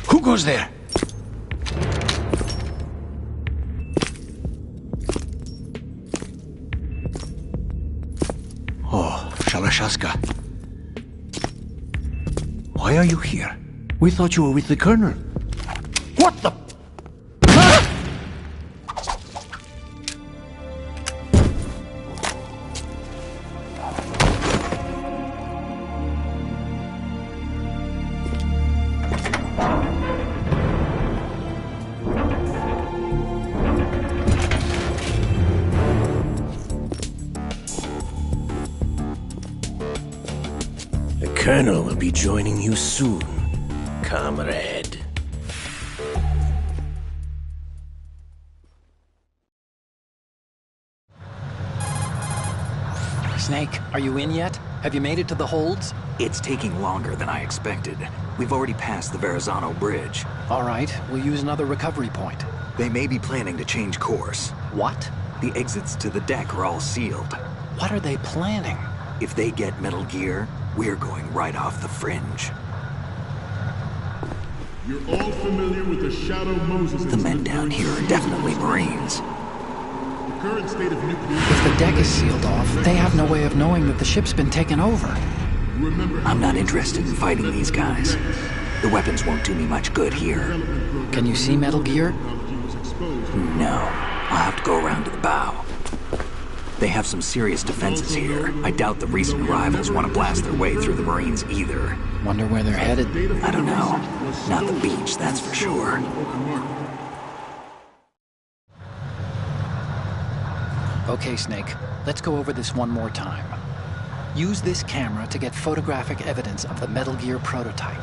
Who goes there? Oh, Shalashaska. Why are you here? We thought you were with the Colonel. What the... The Colonel will be joining you soon, comrade. Snake, are you in yet? Have you made it to the holds? It's taking longer than I expected. We've already passed the Verrazano Bridge. All right, we'll use another recovery point. They may be planning to change course. What? The exits to the deck are all sealed. What are they planning? If they get Metal Gear, we're going right off the fringe. You're all familiar with the Shadow Moses The men down here are definitely Marines. The current state of nuclear... If the deck is sealed off, they have no way of knowing that the ship's been taken over. I'm not interested in fighting these guys. The weapons won't do me much good here. Can you see Metal Gear? No. I'll have to go around to the bow. They have some serious defenses here. I doubt the recent arrivals want to blast their way through the Marines either. Wonder where they're headed? I don't know. Not the beach, that's for sure. Okay, Snake. Let's go over this one more time. Use this camera to get photographic evidence of the Metal Gear prototype.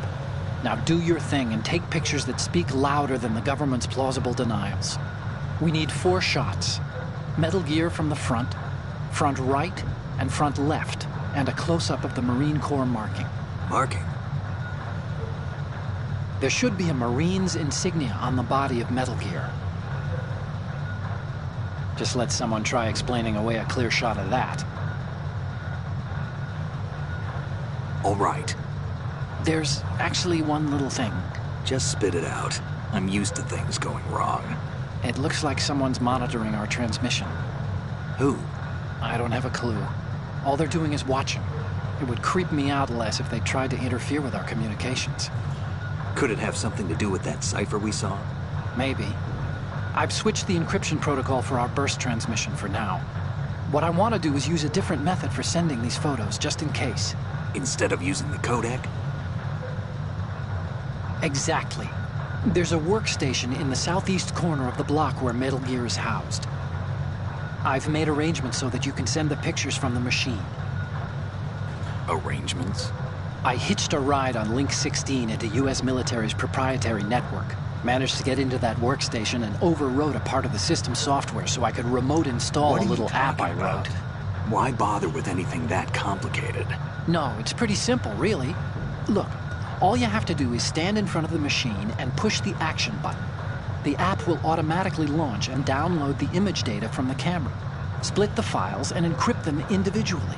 Now do your thing and take pictures that speak louder than the government's plausible denials. We need 4 shots. Metal Gear from the front right, and front left, and a close-up of the Marine Corps marking. Marking? There should be a Marine's insignia on the body of Metal Gear. Just let someone try explaining away a clear shot of that. All right. There's actually one little thing. Just spit it out. I'm used to things going wrong. It looks like someone's monitoring our transmission. Who? I don't have a clue. All they're doing is watching. It would creep me out less if they tried to interfere with our communications. Could it have something to do with that cipher we saw? Maybe. I've switched the encryption protocol for our burst transmission for now. What I want to do is use a different method for sending these photos, just in case. Instead of using the codec? Exactly. There's a workstation in the southeast corner of the block where Metal Gear is housed. I've made arrangements so that you can send the pictures from the machine. Arrangements? I hitched a ride on Link 16 into U.S. military's proprietary network. Managed to get into that workstation and overwrote a part of the system software so I could remote install a little app I wrote. Why bother with anything that complicated? No, it's pretty simple, really. Look, all you have to do is stand in front of the machine and push the action button. The app will automatically launch and download the image data from the camera, split the files, and encrypt them individually.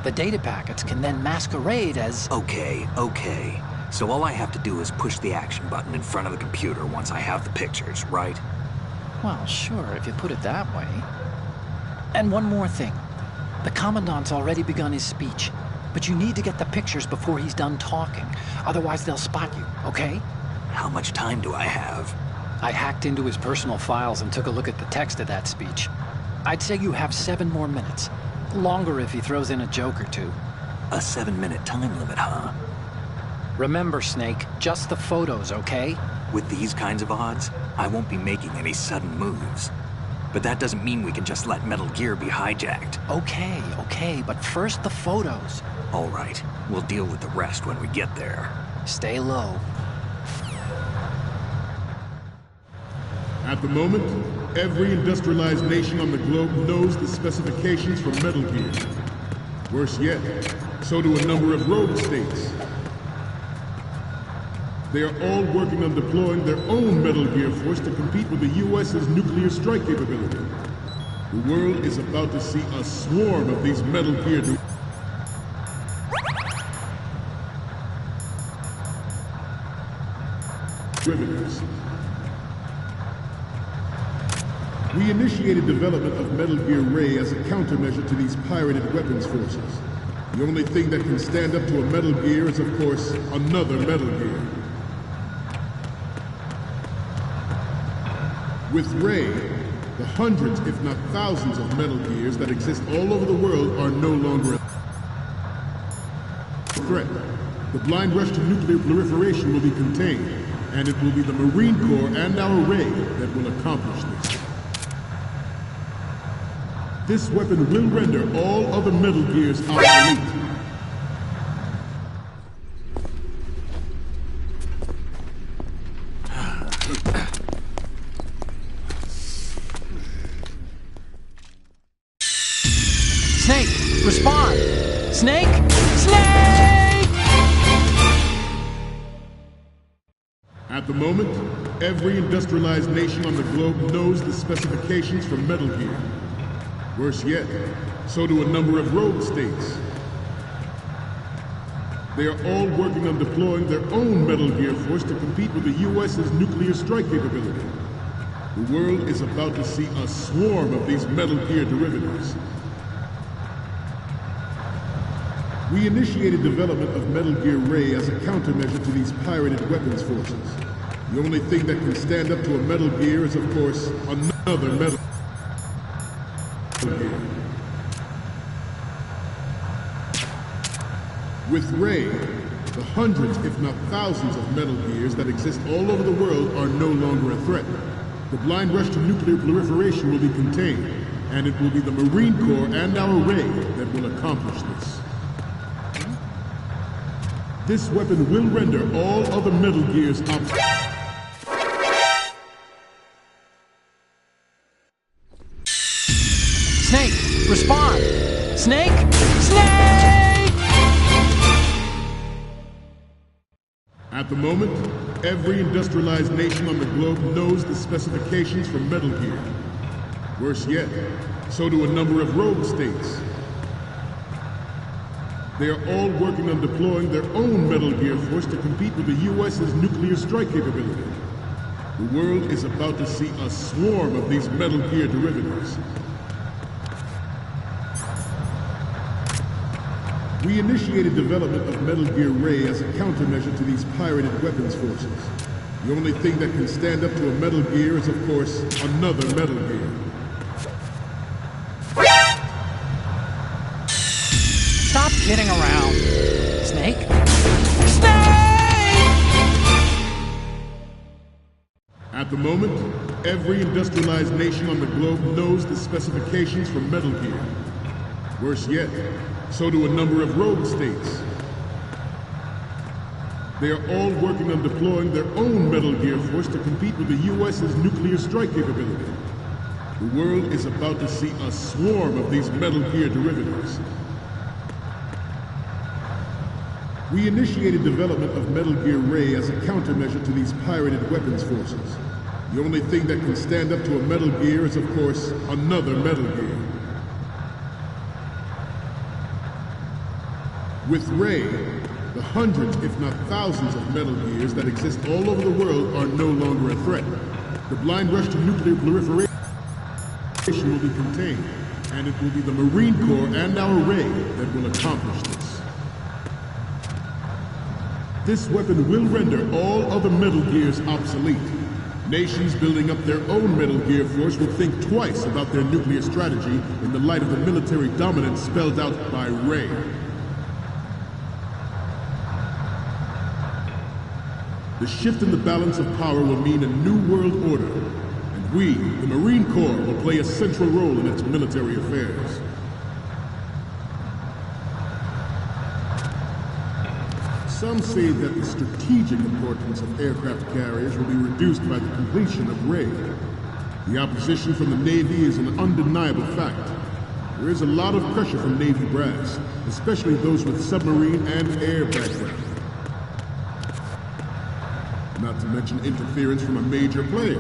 The data packets can then masquerade as... Okay. So all I have to do is push the action button in front of the computer once I have the pictures, right? Well, sure, if you put it that way. And one more thing. The Commandant's already begun his speech, but you need to get the pictures before he's done talking. Otherwise, they'll spot you, okay? How much time do I have? I hacked into his personal files and took a look at the text of that speech. I'd say you have 7 more minutes. Longer if he throws in a joke or two. A 7-minute time limit, huh? Remember, Snake, just the photos, okay? With these kinds of odds, I won't be making any sudden moves. But that doesn't mean we can just let Metal Gear be hijacked. Okay, but first the photos. All right, we'll deal with the rest when we get there. Stay low. At the moment, every industrialized nation on the globe knows the specifications for Metal Gear. Worse yet, so do a number of rogue states. They are all working on deploying their own Metal Gear force to compete with the U.S.'s nuclear strike capability. The world is about to see a swarm of these Metal Gear derivatives. We initiated development of Metal Gear Ray as a countermeasure to these pirated weapons forces. The only thing that can stand up to a Metal Gear is, of course, another Metal Gear. With Ray, the hundreds, if not thousands, of Metal Gears that exist all over the world are no longer a threat. The blind rush to nuclear proliferation will be contained, and it will be the Marine Corps and our Ray that will accomplish this. This weapon will render all other Metal Gears obsolete. Snake, respond! Snake! Snake! At the moment, every industrialized nation on the globe knows the specifications for Metal Gear. Worse yet, so do a number of rogue states. They are all working on deploying their own Metal Gear force to compete with the U.S.'s nuclear strike capability. The world is about to see a swarm of these Metal Gear derivatives. We initiated development of Metal Gear Ray as a countermeasure to these pirated weapons forces. The only thing that can stand up to a Metal Gear is, of course, another Metal Gear. With Ray, the hundreds, if not thousands, of Metal Gears that exist all over the world are no longer a threat. The blind rush to nuclear proliferation will be contained, and it will be the Marine Corps and our Ray that will accomplish this. This weapon will render all other Metal Gears obsolete. Snake, respond! Snake! Snake! At the moment, every industrialized nation on the globe knows the specifications for Metal Gear. Worse yet, so do a number of rogue states. They are all working on deploying their own Metal Gear force to compete with the U.S.'s nuclear strike capability. The world is about to see a swarm of these Metal Gear derivatives. We initiated development of Metal Gear Ray as a countermeasure to these pirated weapons forces. The only thing that can stand up to a Metal Gear is, of course, another Metal Gear. Stop kidding around. Snake? Snake! At the moment, every industrialized nation on the globe knows the specifications for Metal Gear. Worse yet, so do a number of rogue states. They are all working on deploying their own Metal Gear force to compete with the U.S.'s nuclear strike capability. The world is about to see a swarm of these Metal Gear derivatives. We initiated development of Metal Gear Ray as a countermeasure to these pirated weapons forces. The only thing that can stand up to a Metal Gear is, of course, another Metal Gear. With Ray, the hundreds, if not thousands, of Metal Gears that exist all over the world are no longer a threat. The blind rush to nuclear proliferation will be contained, and it will be the Marine Corps and our Ray that will accomplish this. This weapon will render all other Metal Gears obsolete. Nations building up their own Metal Gear force will think twice about their nuclear strategy in the light of the military dominance spelled out by Ray. The shift in the balance of power will mean a new world order, and we, the Marine Corps, will play a central role in its military affairs. Some say that the strategic importance of aircraft carriers will be reduced by the completion of Ray. The opposition from the Navy is an undeniable fact. There is a lot of pressure from Navy brass, especially those with submarine and air background. Not to mention interference from a major player.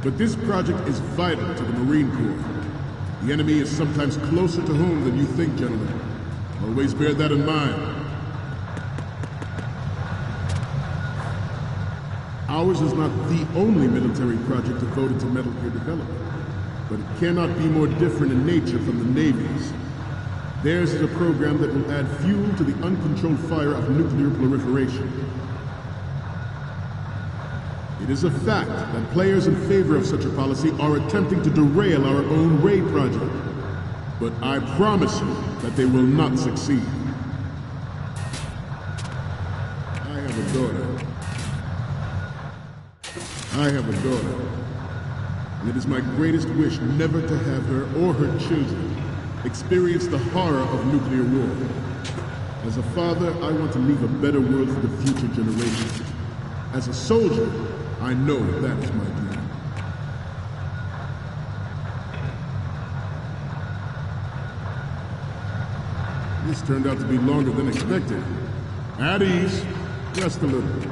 But this project is vital to the Marine Corps. The enemy is sometimes closer to home than you think, gentlemen. Always bear that in mind. Ours is not the only military project devoted to Metal Gear development, but it cannot be more different in nature from the Navy's. Theirs is a program that will add fuel to the uncontrolled fire of nuclear proliferation. It is a fact that players in favor of such a policy are attempting to derail our own Ray project. But I promise you that they will not succeed. I have a daughter. And it is my greatest wish never to have her or her children experience the horror of nuclear war. As a father, I want to leave a better world for the future generations. As a soldier, I know that is my duty. This turned out to be longer than expected. At ease, just a little.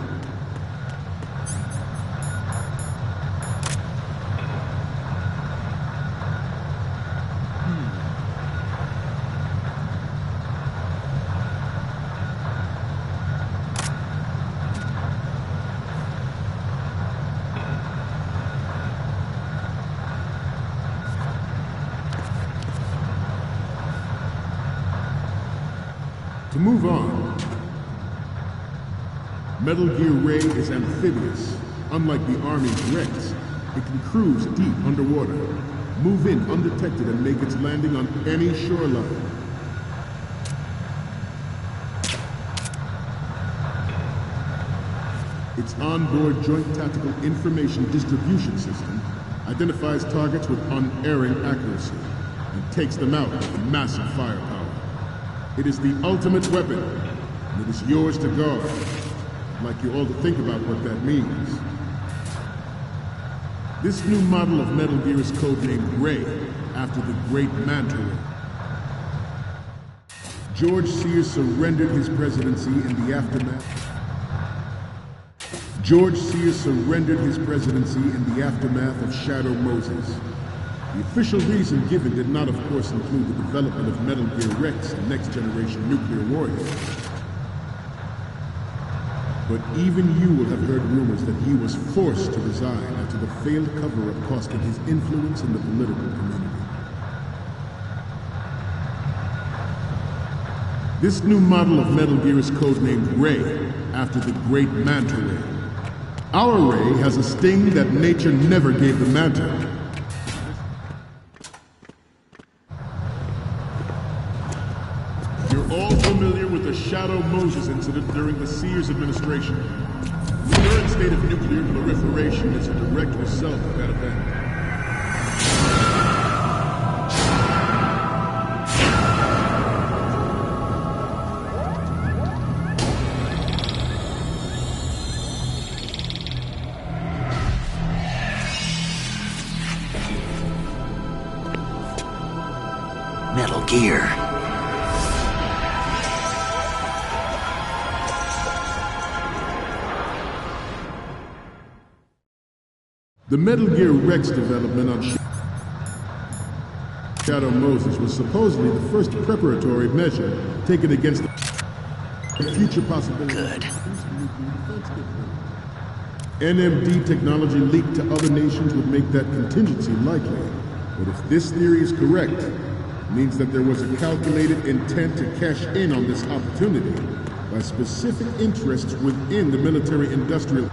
To move on, Metal Gear Ray is amphibious. Unlike the Army's Rex, it can cruise deep underwater, move in undetected, and make its landing on any shoreline. Its onboard Joint Tactical Information Distribution System identifies targets with unerring accuracy and takes them out with massive firepower. It is the ultimate weapon, and it is yours to guard. I'd like you all to think about what that means. This new model of Metal Gear is codenamed Ray, after the great Manta Ray. George Sears surrendered his presidency in the aftermath. George Sears surrendered his presidency in the aftermath of Shadow Moses. The official reason given did not, of course, include the development of Metal Gear Rex and next-generation nuclear warriors. But even you will have heard rumors that he was forced to resign after the failed cover-up cost him his influence in the political community. This new model of Metal Gear is codenamed Ray, after the great Manta Ray. Our Ray has a sting that nature never gave the Manta. You're all familiar with the Shadow Moses incident during the Sears administration. The current state of nuclear proliferation is a direct result of that event. Metal Gear. The Metal Gear Rex development on Shadow Moses was supposedly the first preparatory measure taken against the future possibility. Good. NMD technology leaked to other nations would make that contingency likely. But if this theory is correct, it means that there was a calculated intent to cash in on this opportunity by specific interests within the military-industrial.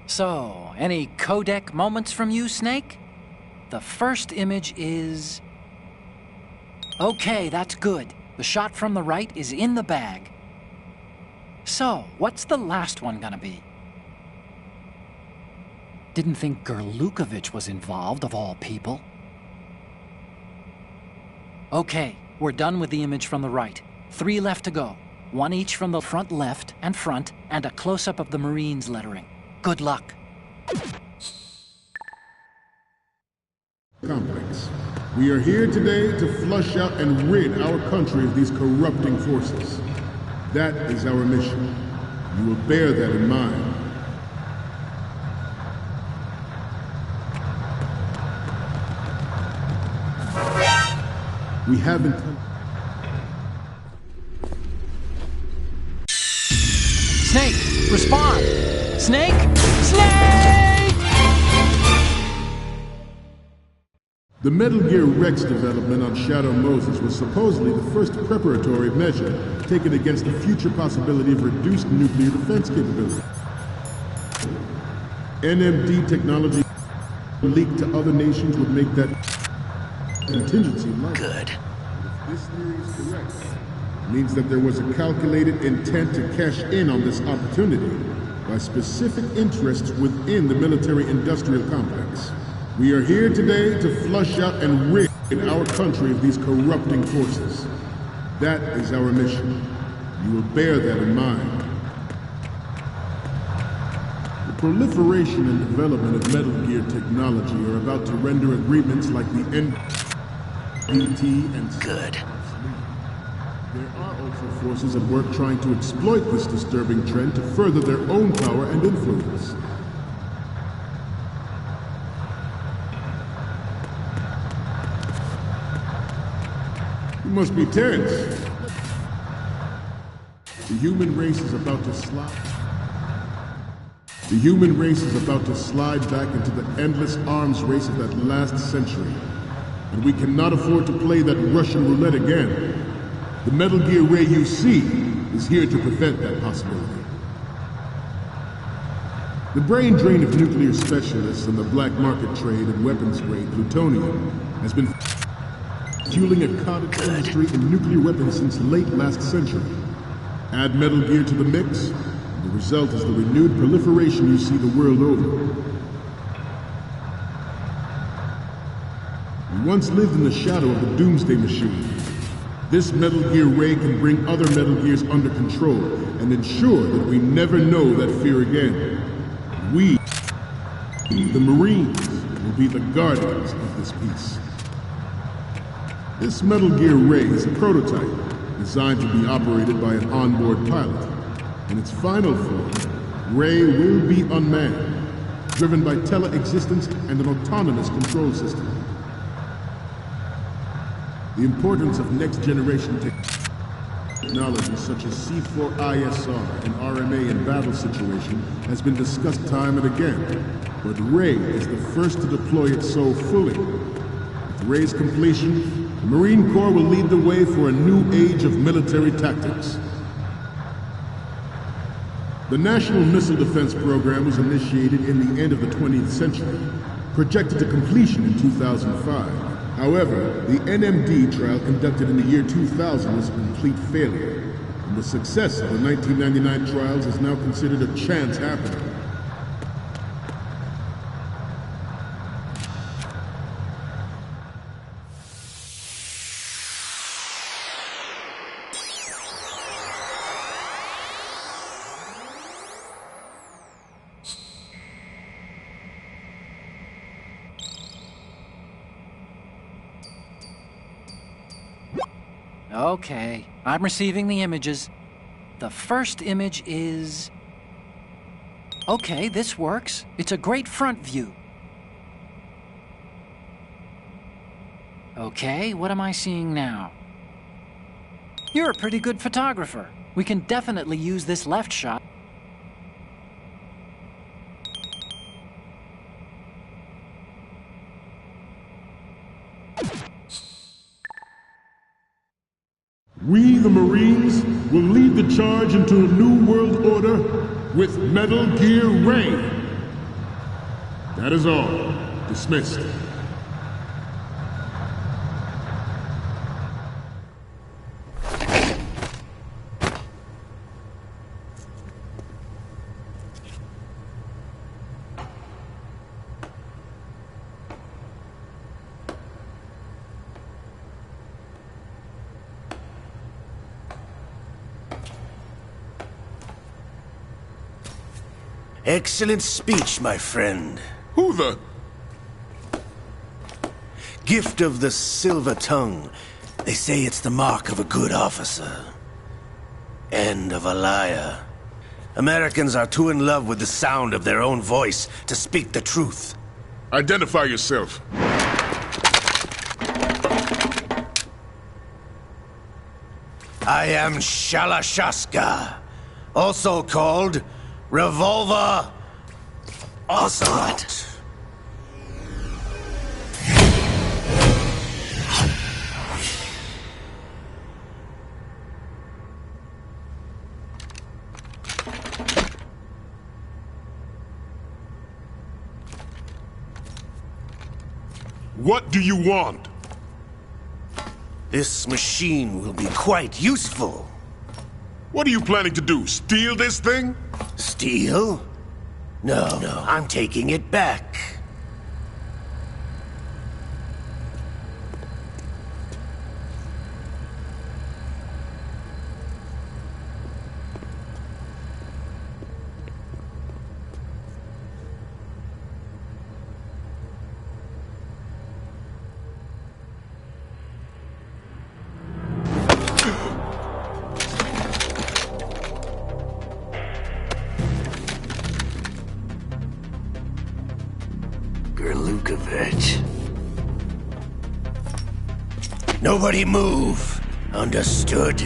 So, any codec moments from you, Snake? The first image is... Okay, that's good. The shot from the right is in the bag. So, what's the last one gonna be? Didn't think Gerlukovich was involved, of all people. Okay, we're done with the image from the right. 3 left to go. 1 each from the front left and front, and a close-up of the Marines lettering. Good luck. Complex. We are here today to flush out and rid our country of these corrupting forces. That is our mission. You will bear that in mind. We haven't... Snake, respond! Snake! Snake! The Metal Gear Rex development on Shadow Moses was supposedly the first preparatory measure taken against the future possibility of reduced nuclear defense capability. NMD technology leaked to other nations would make that contingency likely. Good. If this theory is correct, means that there was a calculated intent to cash in on this opportunity by specific interests within the military-industrial complex. We are here today to flush out and rid our country of these corrupting forces. That is our mission. You will bear that in mind. The proliferation and development of Metal Gear technology are about to render agreements like the NPT and... Good. There are also forces at work trying to exploit this disturbing trend to further their own power and influence. You must be tense. The human race is about to slide. The human race is about to slide back into the endless arms race of that last century. And we cannot afford to play that Russian roulette again. The Metal Gear Ray you see is here to prevent that possibility. The brain drain of nuclear specialists and the black market trade in weapons-grade plutonium has been fueling a cottage industry in nuclear weapons since late last century. Add Metal Gear to the mix, and the result is the renewed proliferation you see the world over. We once lived in the shadow of the Doomsday Machine. This Metal Gear Ray can bring other Metal Gears under control and ensure that we never know that fear again. We, the Marines, will be the guardians of this peace. This Metal Gear Ray is a prototype designed to be operated by an onboard pilot. In its final form, Ray will be unmanned, driven by tele-existence and an autonomous control system. The importance of next-generation technology such as C4ISR and RMA in battle situation has been discussed time and again, but Ray is the first to deploy it so fully. With Ray's completion, the Marine Corps will lead the way for a new age of military tactics. The National Missile Defense Program was initiated in the end of the 20th century, projected to completion in 2005. However, the NMD trial conducted in the year 2000 was a complete failure, and the success of the 1999 trials is now considered a chance happening. Okay, I'm receiving the images. The first image is... Okay, this works. It's a great front view. Okay, what am I seeing now? You're a pretty good photographer. We can definitely use this left shot. We, the Marines, will lead the charge into a new world order with Metal Gear Ray. That is all. Dismissed. Excellent speech, my friend. Who the... Gift of the silver tongue. They say it's the mark of a good officer. And of a liar. Americans are too in love with the sound of their own voice to speak the truth. Identify yourself. I am Shalashaska, also called Revolver Ocelot. What do you want? This machine will be quite useful. What are you planning to do? Steal this thing? Steal? No, I'm taking it back. Nobody move. Understood?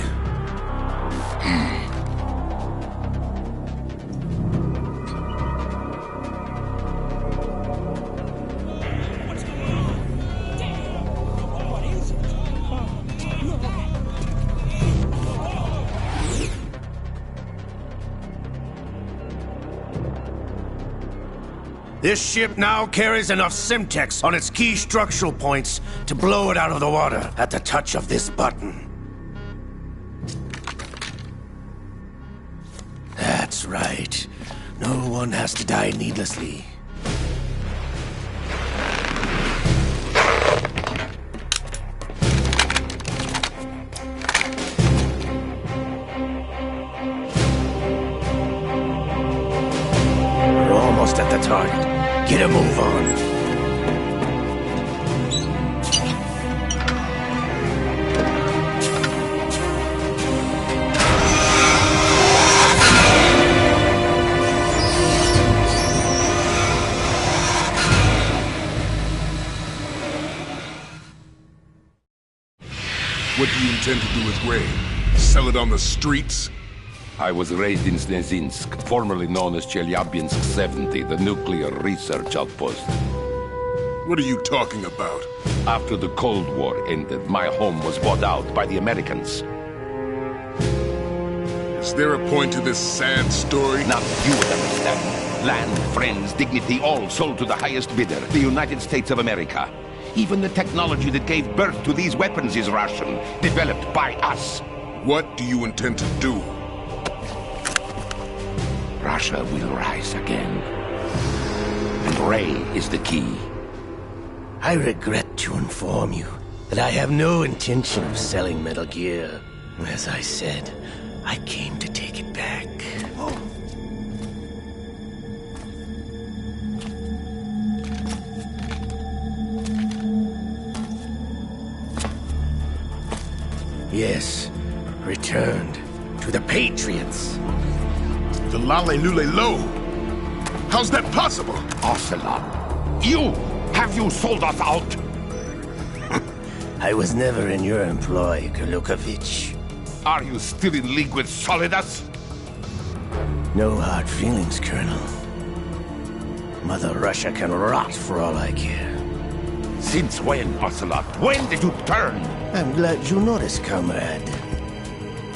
This ship now carries enough Simtex on its key structural points to blow it out of the water at the touch of this button. That's right. No one has to die needlessly. We're almost at the target. Get a move on. What do you intend to do with Ray? Sell it on the streets? I was raised in Snezinsk, formerly known as Chelyabinsk 70, the nuclear research outpost. What are you talking about? After the Cold War ended, my home was bought out by the Americans. Is there a point to this sad story? Now you would understand. Land, friends, dignity, all sold to the highest bidder, the United States of America. Even the technology that gave birth to these weapons is Russian, developed by us. What do you intend to do? Russia will rise again. And Ray is the key. I regret to inform you that I have no intention of selling Metal Gear. As I said, I came to take it back. Yes, returned to the Patriots. The Lale Lule Lo? How's that possible? Ocelot, have you sold us out? I was never in your employ, Golukovich. Are you still in league with Solidus? No hard feelings, Colonel. Mother Russia can rot for all I care. Since when, Ocelot? When did you turn? I'm glad you noticed, comrade.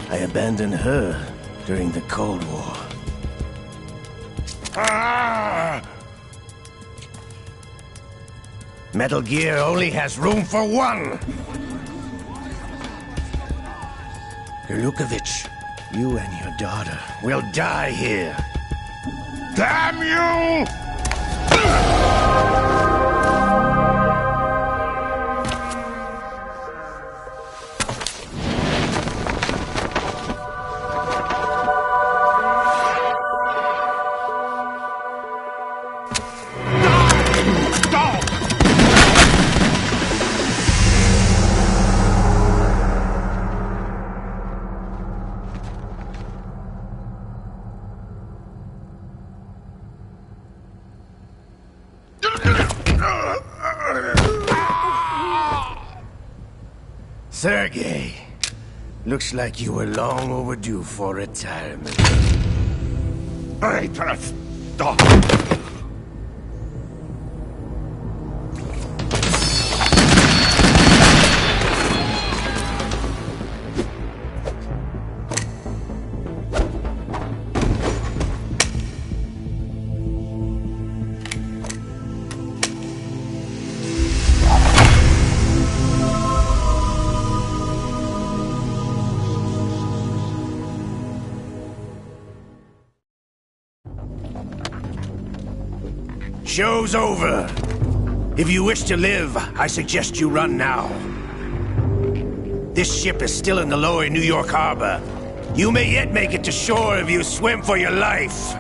I abandoned her during the Cold War. Ah! Metal Gear only has room for one! Golukovich, you and your daughter will die here. Damn you! Sergei, looks like you were long overdue for retirement. Traitorous dog! show's over. If you wish to live, I suggest you run now. This ship is still in the lower New York harbor. You may yet make it to shore if you swim for your life.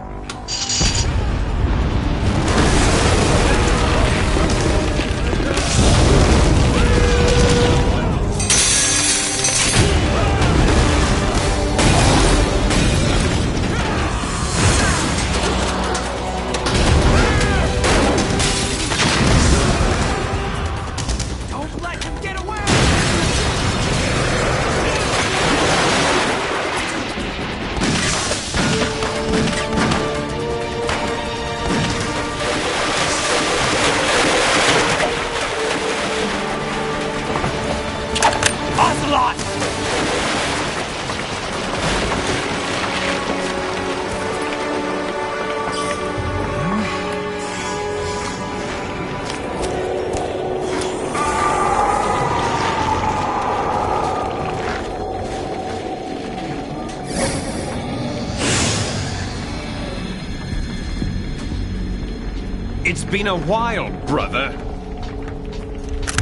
It's been a while, brother.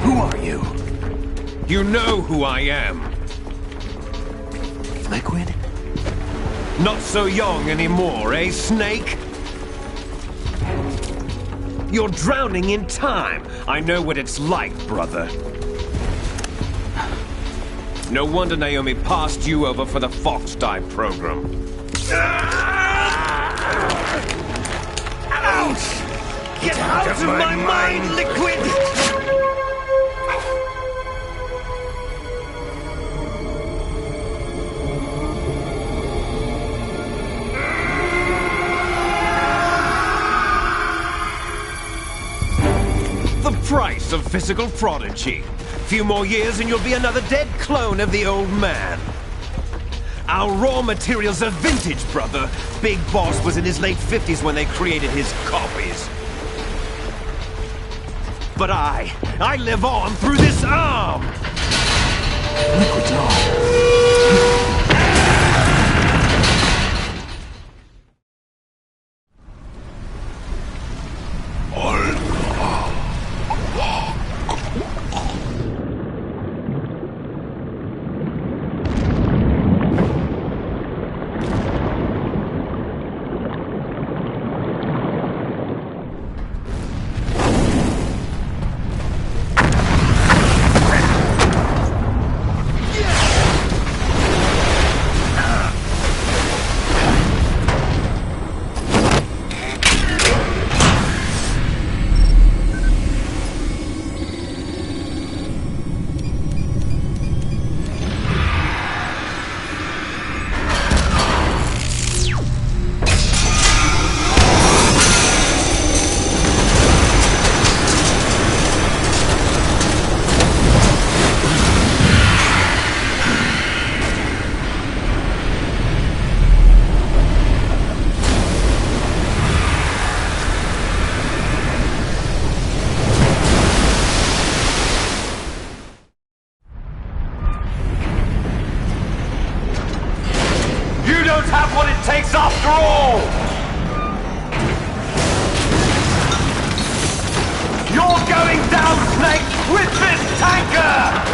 Who are you? You know who I am. Liquid? Not so young anymore, eh, Snake? You're drowning in time. I know what it's like, brother. No wonder Naomi passed you over for the Fox Dive program. Ouch! Get out of my mind, Liquid! The price of physical prodigy. Few more years and you'll be another dead clone of the old man. Our raw materials are vintage, brother. Big Boss was in his late 50s when they created his copies. But I live on through this arm! Liquid's on. Have what it takes after all! You're going down, Snake, with this tanker!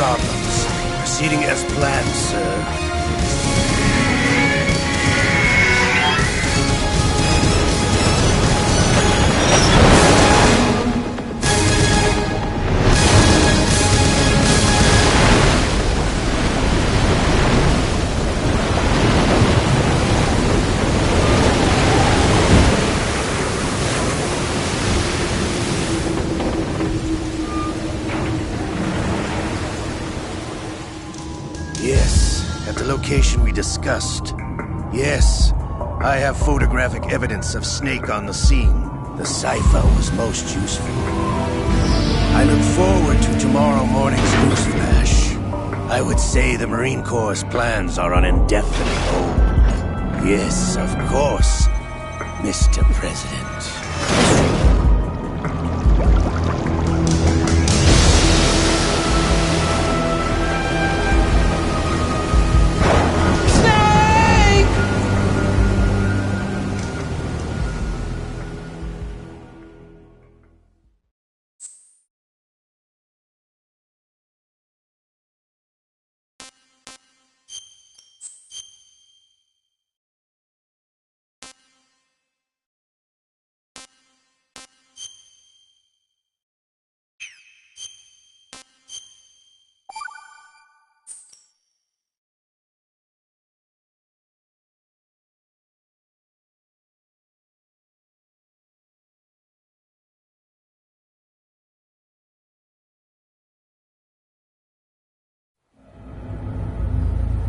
problems. Proceeding as planned, sir. Yes, at the location we discussed. Yes, I have photographic evidence of Snake on the scene. The cipher was most useful. I look forward to tomorrow morning's news flash. I would say the Marine Corps' plans are on indefinite hold. Yes, of course, Mr. President.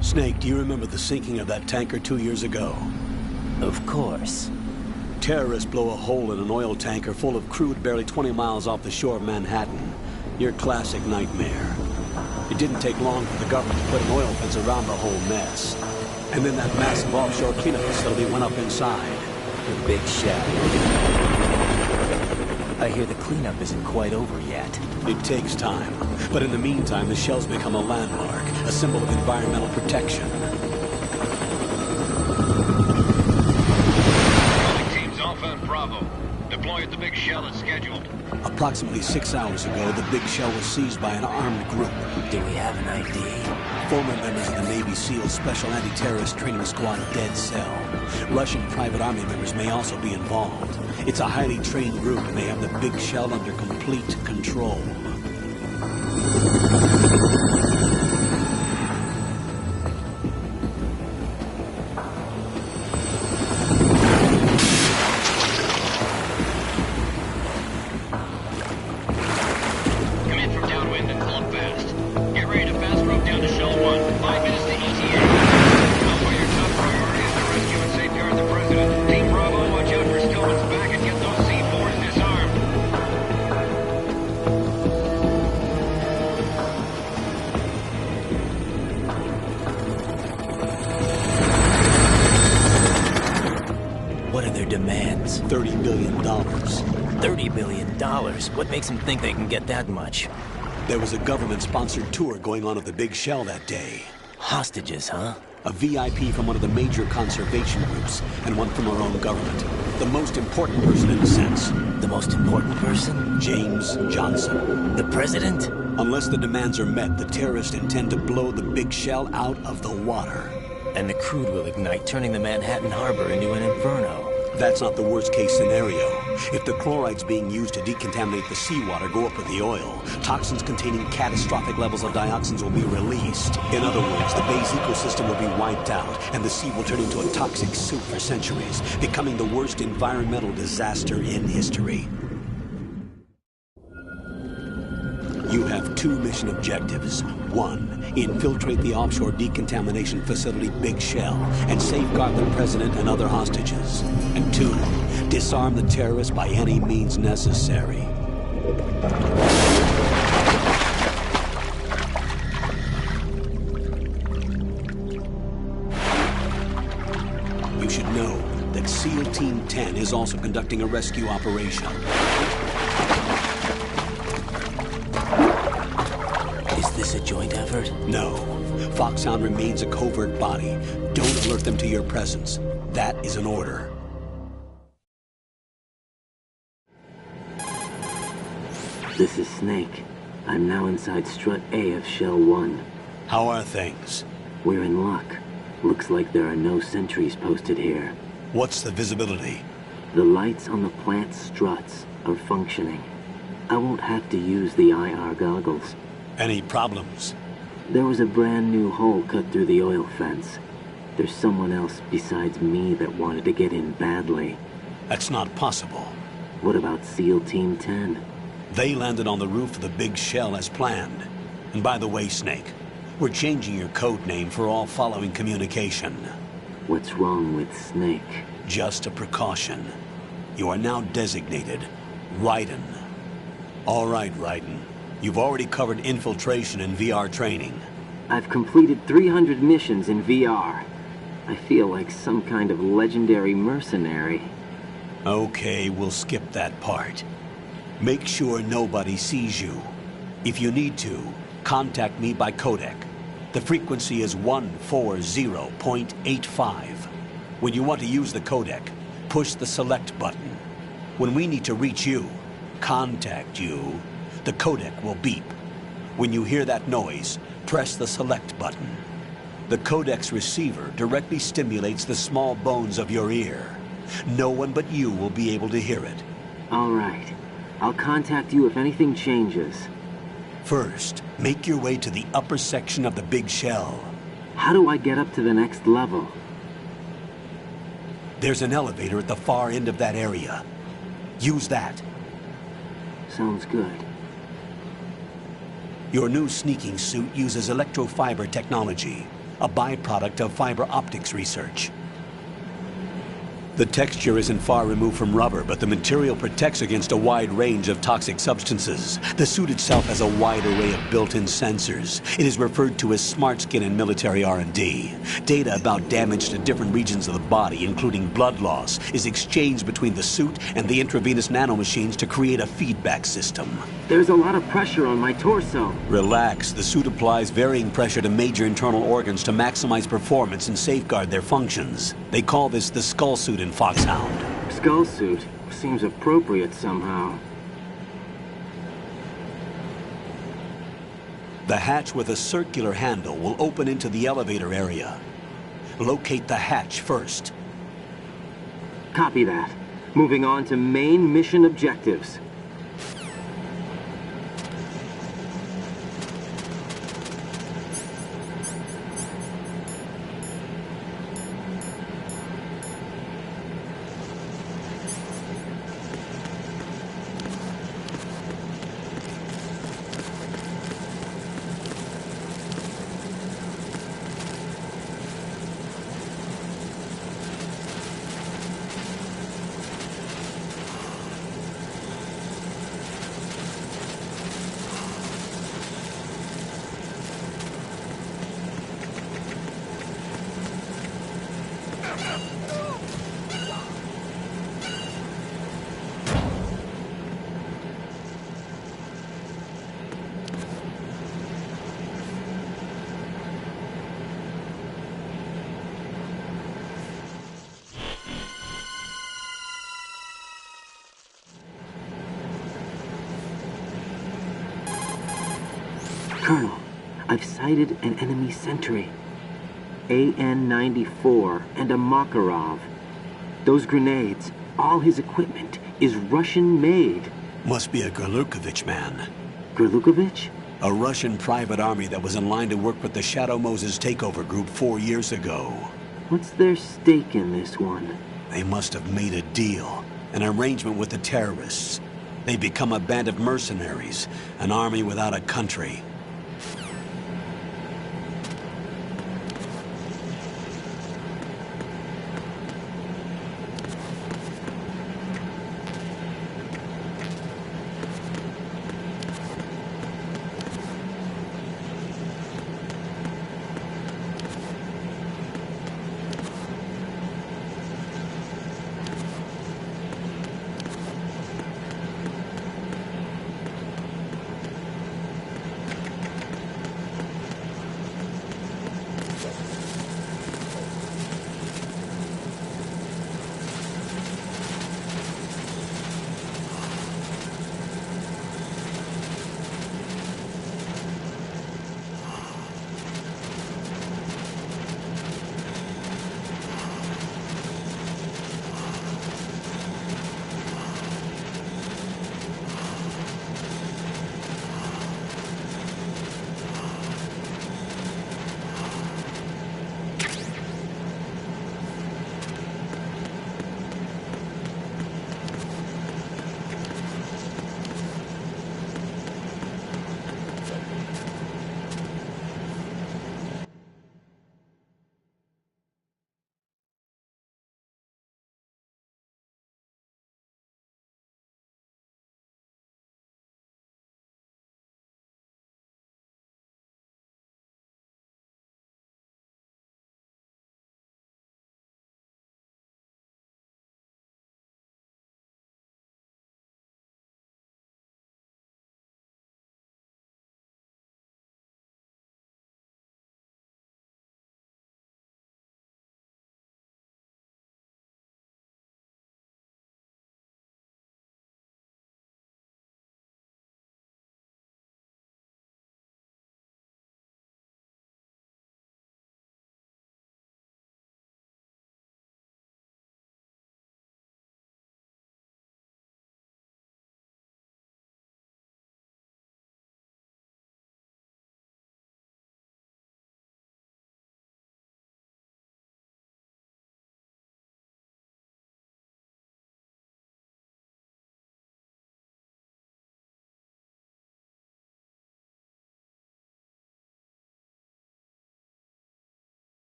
Snake, do you remember the sinking of that tanker 2 years ago? Of course. Terrorists blow a hole in an oil tanker full of crude barely 20 miles off the shore of Manhattan. Your classic nightmare. It didn't take long for the government to put an oil fence around the whole mess. And then that massive offshore cleanup facility went up inside. The big shell. I hear the cleanup isn't quite over yet. It takes time. But in the meantime, the shell's become a landmark, a symbol of environmental protection. Teams Alpha and Bravo. Deploy at the big shell as scheduled. Approximately 6 hours ago, the big shell was seized by an armed group. Do we have an ID? Former members of the Navy SEAL Special Anti-Terrorist Training Squad Dead Cell. Russian private army members may also be involved. It's a highly trained group and they have the big shell under complete control. Demands. $30 billion. $30 billion? What makes them think they can get that much? There was a government-sponsored tour going on at the big shell that day. Hostages, huh? A VIP from one of the major conservation groups, and one from our own government. The most important person in a sense. The most important person? James Johnson. The president? Unless the demands are met, the terrorists intend to blow the big shell out of the water. And the crude will ignite, turning the Manhattan Harbor into an inferno. That's not the worst-case scenario. If the chlorides being used to decontaminate the seawater go up with the oil, toxins containing catastrophic levels of dioxins will be released. In other words, the bay's ecosystem will be wiped out, and the sea will turn into a toxic soup for centuries, becoming the worst environmental disaster in history. You have 2 mission objectives. 1, infiltrate the offshore decontamination facility Big Shell and safeguard the president and other hostages. And 2, disarm the terrorists by any means necessary. You should know that SEAL Team 10 is also conducting a rescue operation. Is this a joint effort? No. Foxhound remains a covert body. Don't alert them to your presence. That is an order. This is Snake. I'm now inside Strut A of Shell 1. How are things? We're in luck. Looks like there are no sentries posted here. What's the visibility? The lights on the plant struts are functioning. I won't have to use the IR goggles. Any problems? There was a brand new hole cut through the oil fence. There's someone else besides me that wanted to get in badly. That's not possible. What about SEAL Team 10? They landed on the roof of the big shell as planned. And by the way, Snake, we're changing your code name for all following communication. What's wrong with Snake? Just a precaution. You are now designated Raiden. All right, Raiden. You've already covered infiltration and VR training. I've completed 300 missions in VR. I feel like some kind of legendary mercenary. Okay, we'll skip that part. Make sure nobody sees you. If you need to, contact me by codec. The frequency is 140.85. When you want to use the codec, push the select button. When we need to reach you, contact you, the codec will beep. When you hear that noise, press the select button. The codec's receiver directly stimulates the small bones of your ear. No one but you will be able to hear it. All right. I'll contact you if anything changes. First, make your way to the upper section of the big shell. How do I get up to the next level? There's an elevator at the far end of that area. Use that. Sounds good. Your new sneaking suit uses electrofiber technology, a byproduct of fiber optics research. The texture isn't far removed from rubber, but the material protects against a wide range of toxic substances. The suit itself has a wide array of built-in sensors. It is referred to as smart skin in military R&D. Data about damage to different regions of the body, including blood loss, is exchanged between the suit and the intravenous nanomachines to create a feedback system. There's a lot of pressure on my torso. Relax. The suit applies varying pressure to major internal organs to maximize performance and safeguard their functions. They call this the skull suit in Foxhound. Skull suit seems appropriate somehow. The hatch with a circular handle will open into the elevator area. Locate the hatch first. Copy that. Moving on to main mission objectives. Colonel, I've sighted an enemy sentry. AN-94 and a Makarov. Those grenades, all his equipment, is Russian-made. Must be a Gerlukovich man. Gerlukovich? A Russian private army that was in line to work with the Shadow Moses takeover group 4 years ago. What's their stake in this one? They must have made a deal, an arrangement with the terrorists. They become a band of mercenaries, an army without a country.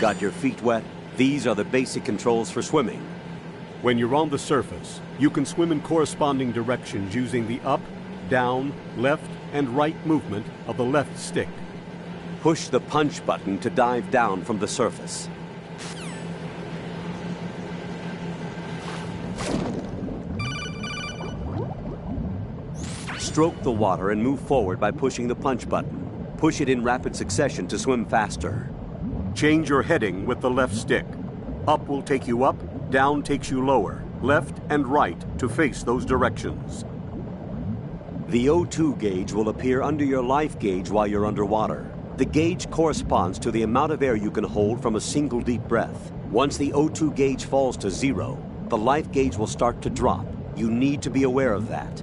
Got your feet wet? These are the basic controls for swimming. When you're on the surface, you can swim in corresponding directions using the up, down, left, and right movement of the left stick. Push the punch button to dive down from the surface. Stroke the water and move forward by pushing the punch button. Push it in rapid succession to swim faster. Change your heading with the left stick. Up will take you up, down takes you lower, left and right to face those directions. The O2 gauge will appear under your life gauge while you're underwater. The gauge corresponds to the amount of air you can hold from a single deep breath. Once the O2 gauge falls to 0, the life gauge will start to drop. You need to be aware of that.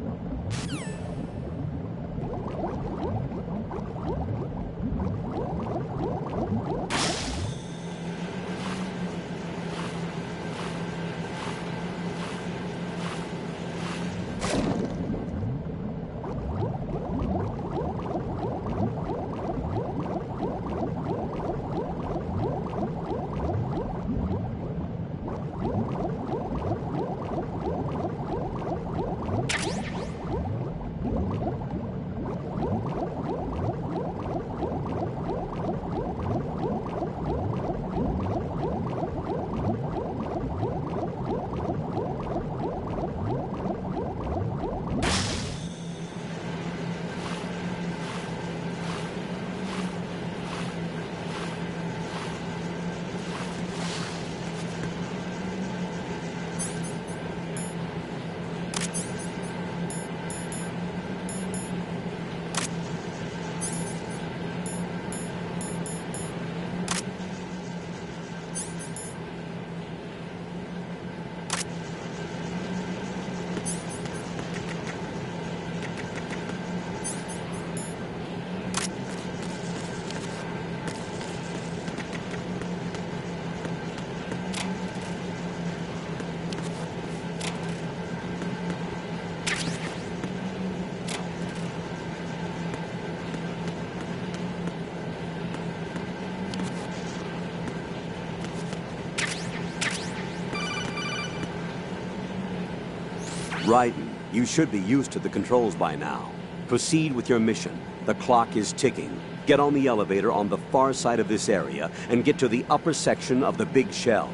Raiden, you should be used to the controls by now. Proceed with your mission. The clock is ticking. Get on the elevator on the far side of this area and get to the upper section of the big shell.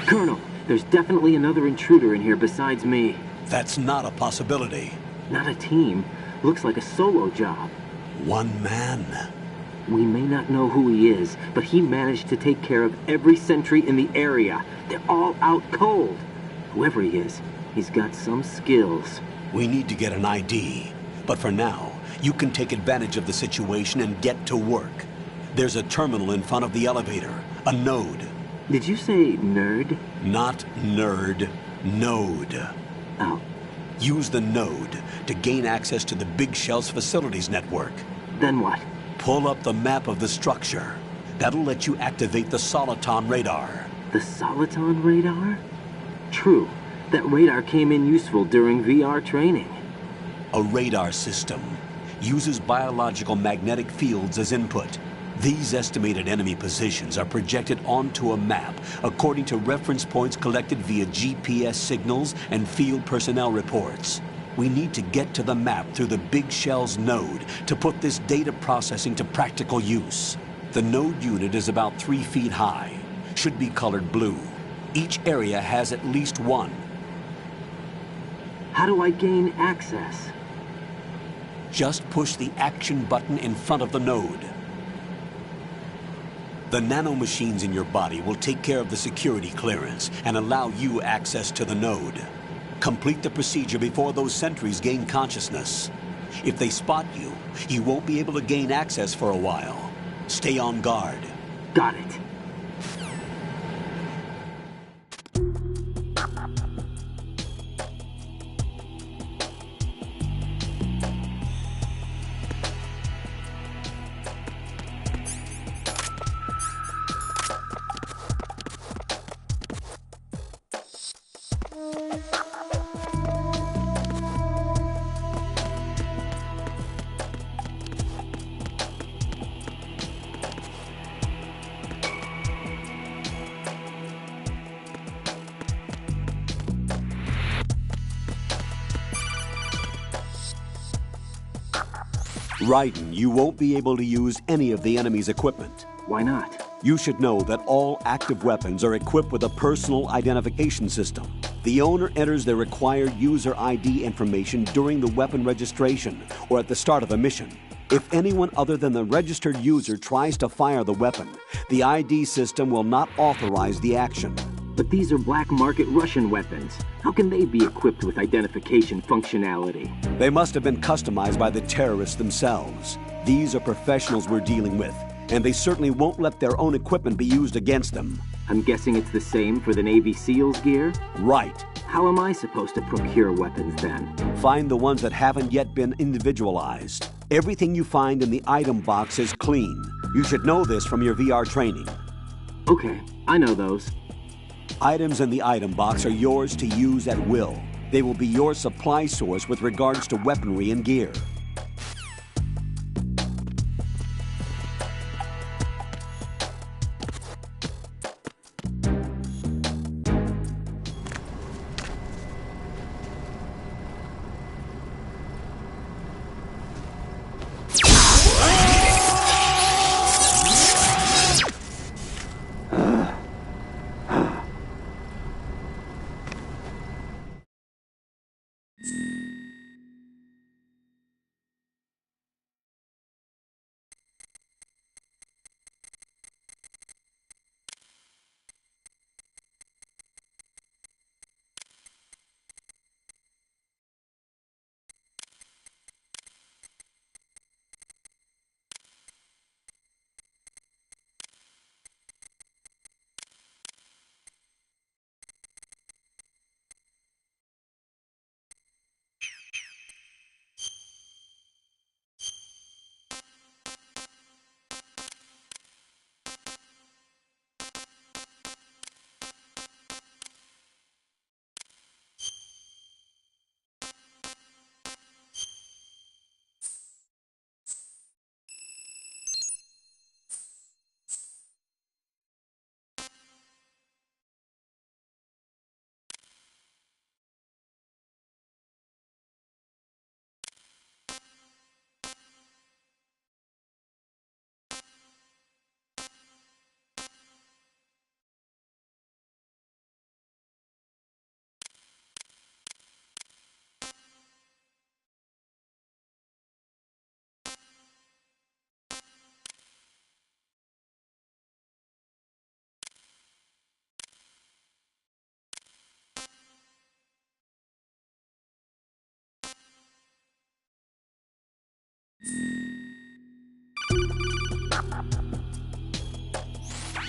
Colonel, there's definitely another intruder in here besides me. That's not a possibility. Not a team. Looks like a solo job. One man. We may not know who he is, but he managed to take care of every sentry in the area. They're all out cold. Whoever he is, he's got some skills. We need to get an ID. But for now, you can take advantage of the situation and get to work. There's a terminal in front of the elevator. A node. Did you say nerd? Not nerd. Node. Oh. Use the node to gain access to the Big Shell's facilities network. Then what? Pull up the map of the structure. That'll let you activate the Soliton radar. The Soliton radar? True. That radar came in useful during VR training. A radar system uses biological magnetic fields as input. These estimated enemy positions are projected onto a map according to reference points collected via GPS signals and field personnel reports. We need to get to the map through the Big Shell's node to put this data processing to practical use. The node unit is about 3 feet high, should be colored blue. Each area has at least one. How do I gain access? Just push the action button in front of the node. The nanomachines in your body will take care of the security clearance and allow you access to the node. Complete the procedure before those sentries gain consciousness. If they spot you, you won't be able to gain access for a while. Stay on guard. Got it. Raiden, you won't be able to use any of the enemy's equipment. Why not? You should know that all active weapons are equipped with a personal identification system. The owner enters their required user ID information during the weapon registration or at the start of a mission. If anyone other than the registered user tries to fire the weapon, the ID system will not authorize the action. But these are black market Russian weapons. How can they be equipped with identification functionality? They must have been customized by the terrorists themselves. These are professionals we're dealing with, and they certainly won't let their own equipment be used against them. I'm guessing it's the same for the Navy SEALs gear? Right. How am I supposed to procure weapons then? Find the ones that haven't yet been individualized. Everything you find in the item box is clean. You should know this from your VR training. Okay, I know those. Items in the item box are yours to use at will. They will be your supply source with regards to weaponry and gear.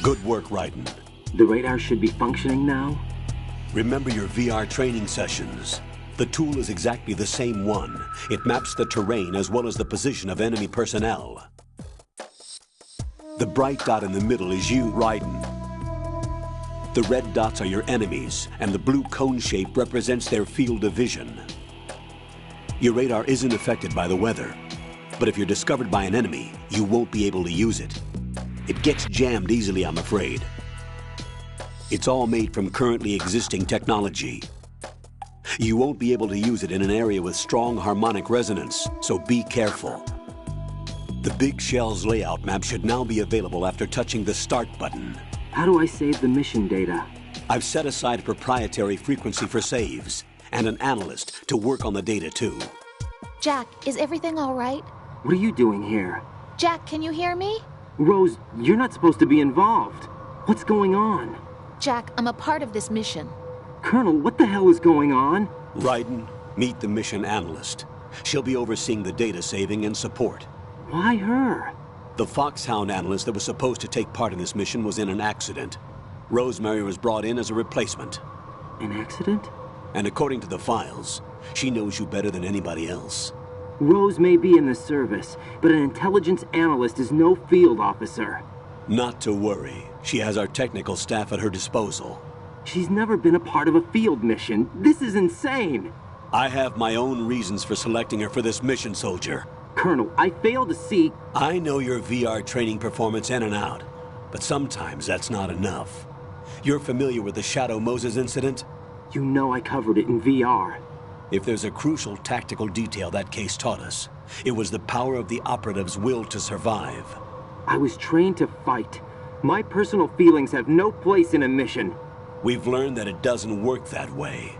Good work, Raiden. The radar should be functioning now? Remember your VR training sessions. The tool is exactly the same one. It maps the terrain as well as the position of enemy personnel. The bright dot in the middle is you, Raiden. The red dots are your enemies, and the blue cone shape represents their field of vision. Your radar isn't affected by the weather, but if you're discovered by an enemy, you won't be able to use it. It gets jammed easily, I'm afraid. It's all made from currently existing technology. You won't be able to use it in an area with strong harmonic resonance, so be careful. The Big Shell's layout map should now be available after touching the Start button. How do I save the mission data? I've set aside a proprietary frequency for saves, and an analyst to work on the data too. Jack, is everything all right? What are you doing here? Jack, can you hear me? Rose, you're not supposed to be involved. What's going on? Jack, I'm a part of this mission. Colonel, what the hell is going on? Raiden, meet the mission analyst. She'll be overseeing the data saving and support. Why her? The Foxhound analyst that was supposed to take part in this mission was in an accident. Rosemary was brought in as a replacement. An accident? And according to the files, she knows you better than anybody else. Rose may be in the service, but an intelligence analyst is no field officer. Not to worry. She has our technical staff at her disposal. She's never been a part of a field mission. This is insane. I have my own reasons for selecting her for this mission, soldier. Colonel, I fail to see... I know your VR training performance in and out, but sometimes that's not enough. You're familiar with the Shadow Moses incident? You know I covered it in VR. If there's a crucial tactical detail that case taught us, it was the power of the operative's will to survive. I was trained to fight. My personal feelings have no place in a mission. We've learned that it doesn't work that way.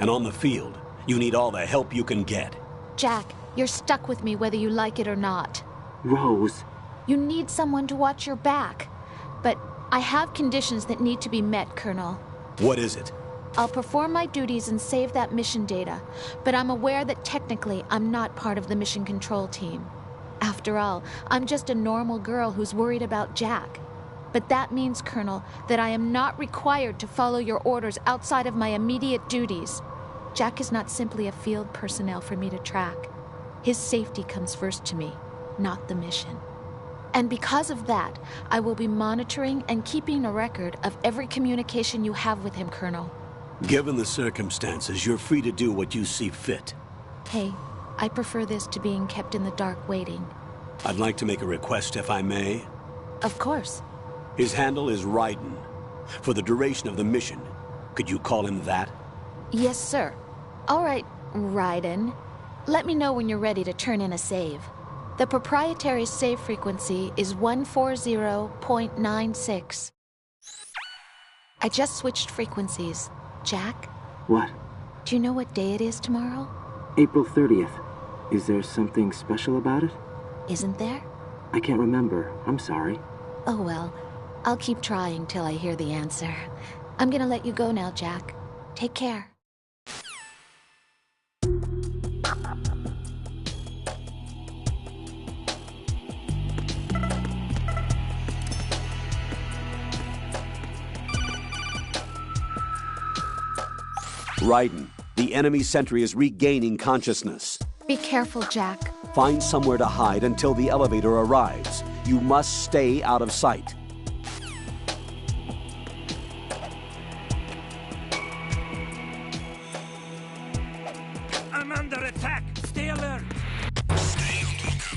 And on the field, you need all the help you can get. Jack, you're stuck with me whether you like it or not. Rose. You need someone to watch your back. But I have conditions that need to be met, Colonel. What is it? I'll perform my duties and save that mission data, but I'm aware that technically I'm not part of the mission control team. After all, I'm just a normal girl who's worried about Jack. But that means, Colonel, that I am not required to follow your orders outside of my immediate duties. Jack is not simply a field personnel for me to track. His safety comes first to me, not the mission. And because of that, I will be monitoring and keeping a record of every communication you have with him, Colonel. Given the circumstances, you're free to do what you see fit. Hey, I prefer this to being kept in the dark waiting. I'd like to make a request, if I may. Of course. His handle is Raiden. For the duration of the mission, could you call him that? Yes, sir. All right, Raiden. Let me know when you're ready to turn in a save. The proprietary save frequency is 140.96. I just switched frequencies. Jack? What? Do you know what day it is tomorrow? April 30th. Is there something special about it? Isn't there? I can't remember. I'm sorry. Oh well. I'll keep trying till I hear the answer. I'm gonna let you go now, Jack. Take care. Raiden, the enemy sentry is regaining consciousness. Be careful, Jack. Find somewhere to hide until the elevator arrives. You must stay out of sight. I'm under attack. Stay alert. Stay on the lookout.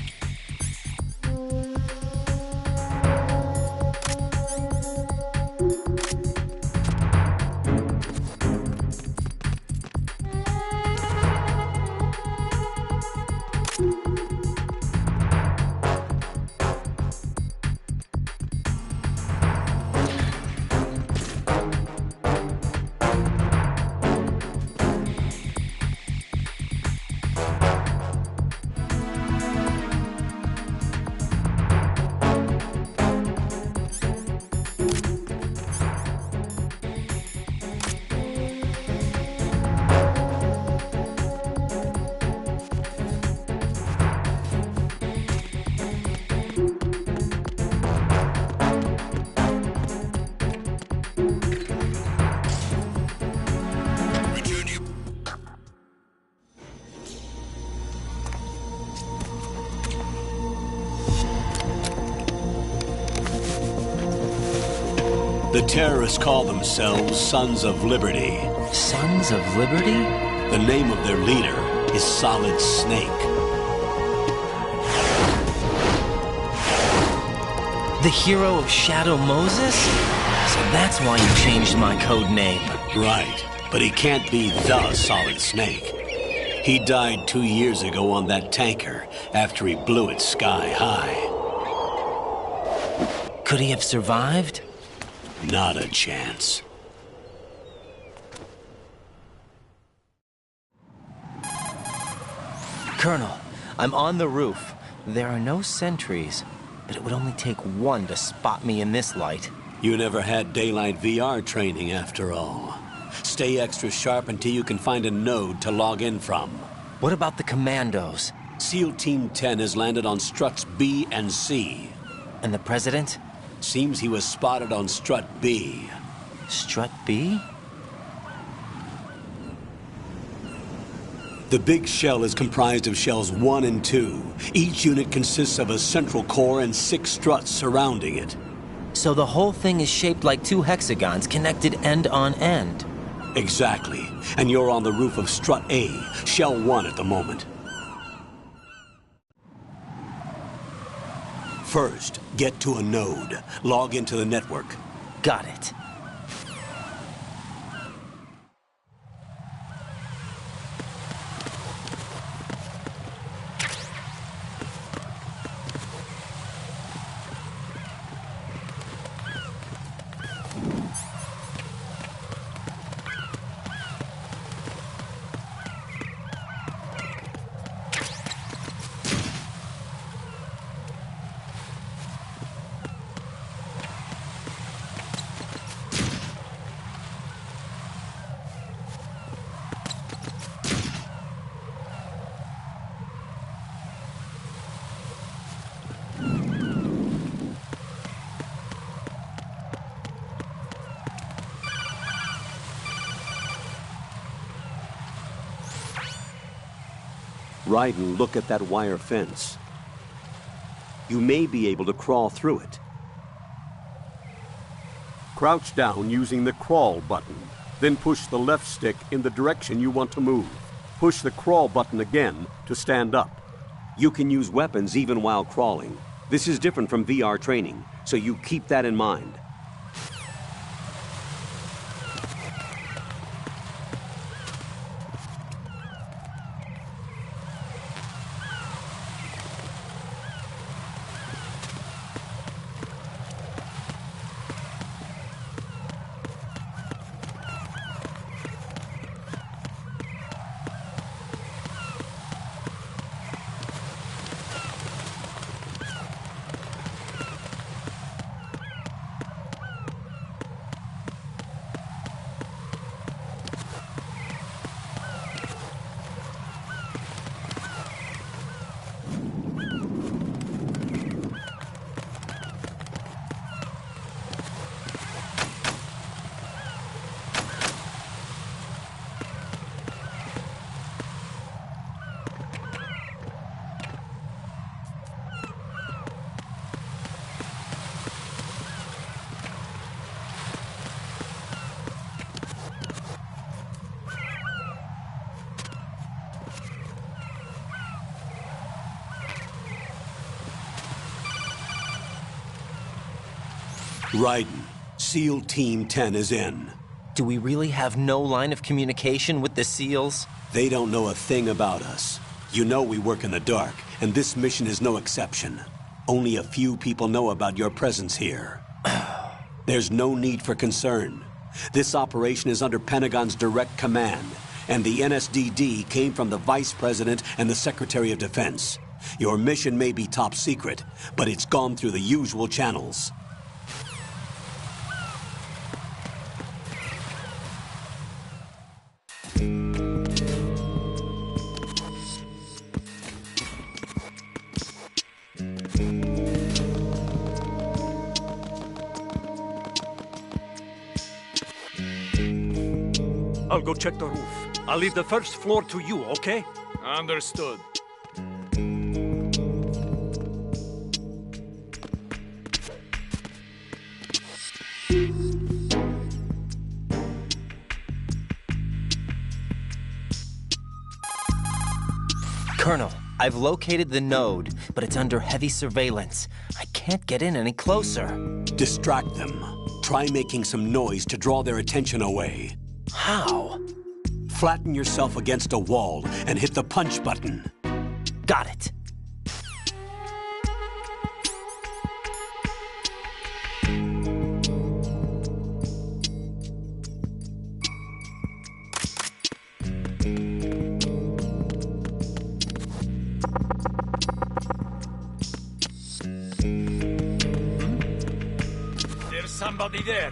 The terrorists call themselves Sons of Liberty. Sons of Liberty? The name of their leader is Solid Snake. The hero of Shadow Moses? So that's why you changed my code name. Right, but he can't be the Solid Snake. He died 2 years ago on that tanker after he blew it sky high. Could he have survived? Not a chance. Colonel, I'm on the roof. There are no sentries. but it would only take one to spot me in this light. You never had daylight VR training, after all. Stay extra sharp until you can find a node to log in from. What about the commandos? SEAL Team 10 has landed on struts B and C. And the president? Seems he was spotted on strut B. Strut B? The big shell is comprised of shells 1 and 2. Each unit consists of a central core and 6 struts surrounding it. So the whole thing is shaped like 2 hexagons connected end on end. Exactly. And you're on the roof of strut A, shell 1 at the moment. First, get to a node. Log into the network. Got it. Raiden, look at that wire fence. You may be able to crawl through it. Crouch down using the crawl button. Then push the left stick in the direction you want to move. Push the crawl button again to stand up. You can use weapons even while crawling. This is different from VR training, so you keep that in mind. Raiden, SEAL Team 10 is in. Do we really have no line of communication with the SEALs? They don't know a thing about us. You know we work in the dark, and this mission is no exception. Only a few people know about your presence here. There's no need for concern. This operation is under Pentagon's direct command, and the NSDD came from the Vice President and the Secretary of Defense. Your mission may be top secret, but it's gone through the usual channels. I'll go check the roof. I'll leave the first floor to you, okay? Understood. Colonel, I've located the node, but it's under heavy surveillance. I can't get in any closer. Distract them. Try making some noise to draw their attention away. How? Flatten yourself against a wall and hit the punch button. Got it. somebody there.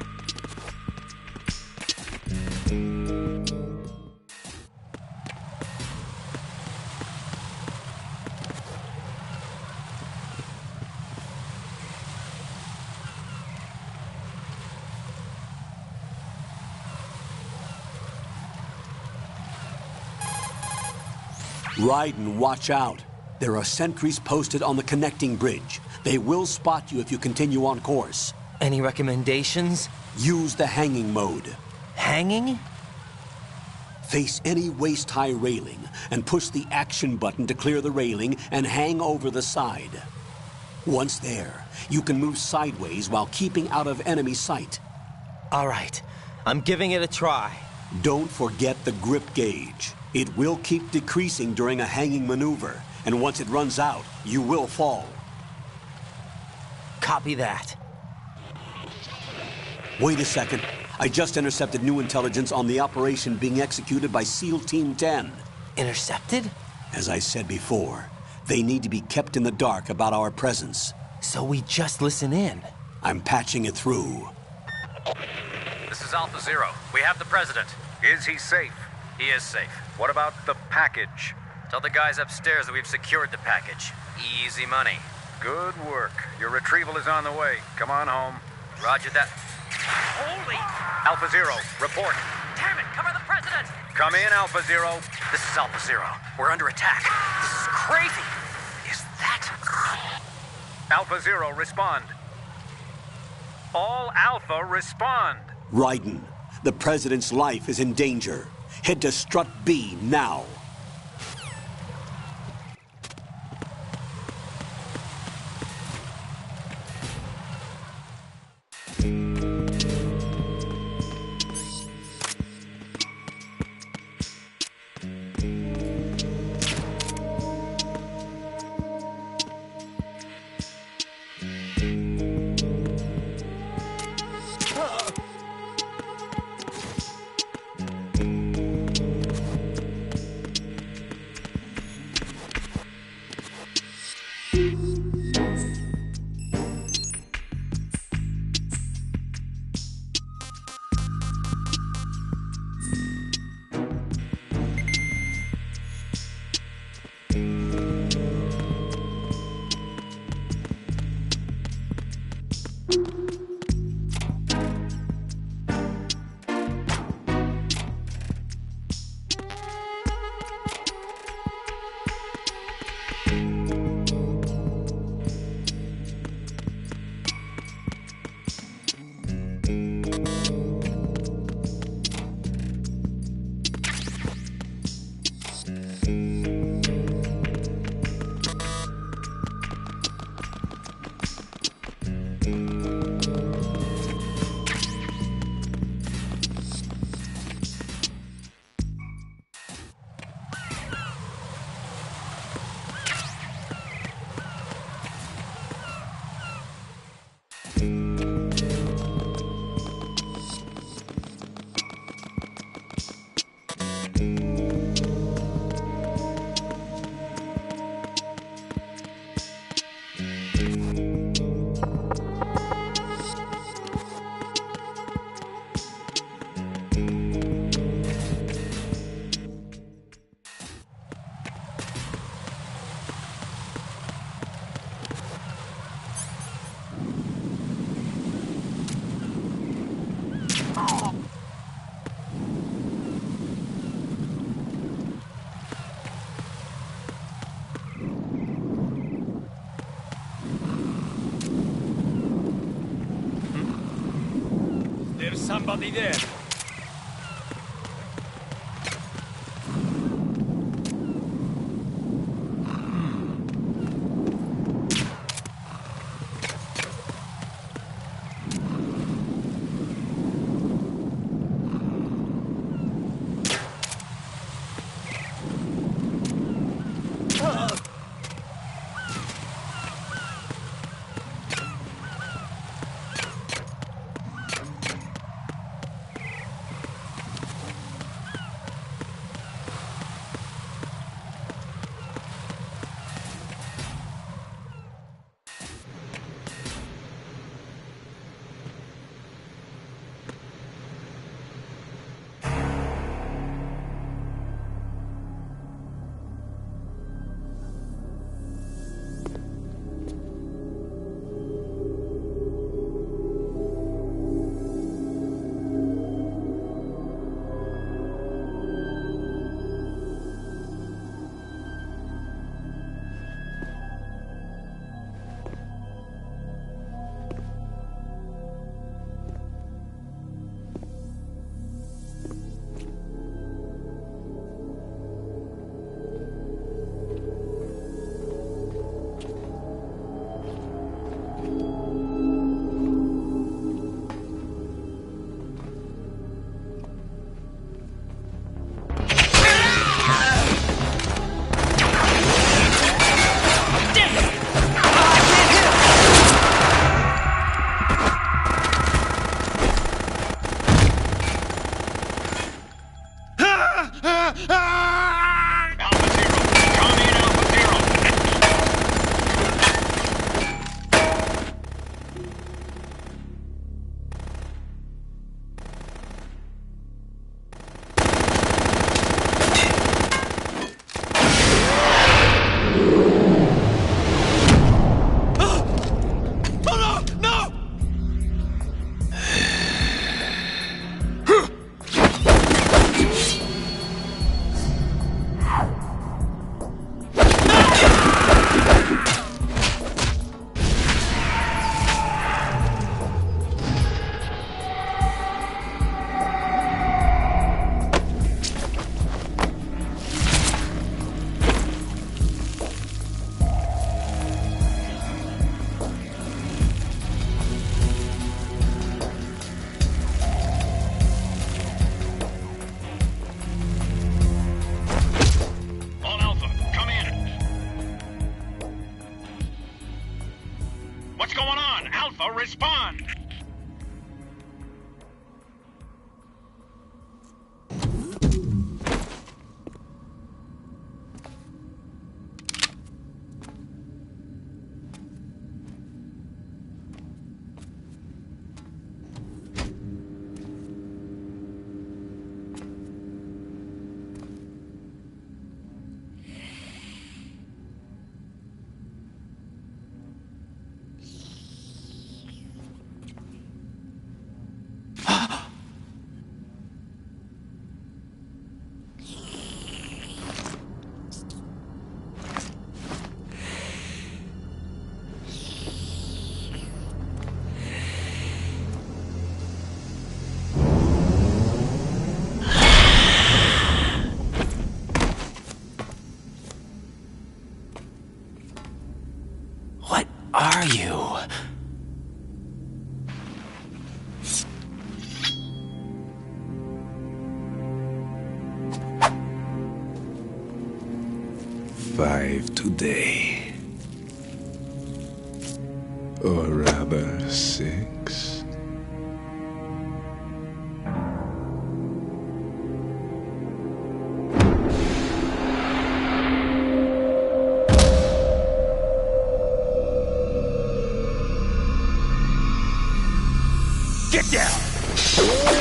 Raiden, watch out. There are sentries posted on the connecting bridge. They will spot you if you continue on course. Any recommendations? Use the hanging mode. Hanging? Face any waist-high railing and push the action button to clear the railing and hang over the side. Once there, you can move sideways while keeping out of enemy sight. All right, I'm giving it a try. Don't forget the grip gauge. It will keep decreasing during a hanging maneuver, and once it runs out, you will fall. Copy that. Wait a second. I just intercepted new intelligence on the operation being executed by SEAL Team 10. Intercepted? As I said before, they need to be kept in the dark about our presence. So we just listen in? I'm patching it through. This is Alpha Zero. We have the President. Is he safe? He is safe. What about the package? Tell the guys upstairs that we've secured the package. Easy money. Good work. Your retrieval is on the way. Come on home. Roger that. Holy! Alpha Zero, report. Damn it! Cover the President! Come in, Alpha Zero. This is Alpha Zero. We're under attack. This is crazy. Is that... Alpha Zero, respond. All Alpha, respond. Raiden, the President's life is in danger. Head to Strut B now. There's somebody there. What's going on? Alpha, respond! Are you? Five today. Or rather, 6. Get down!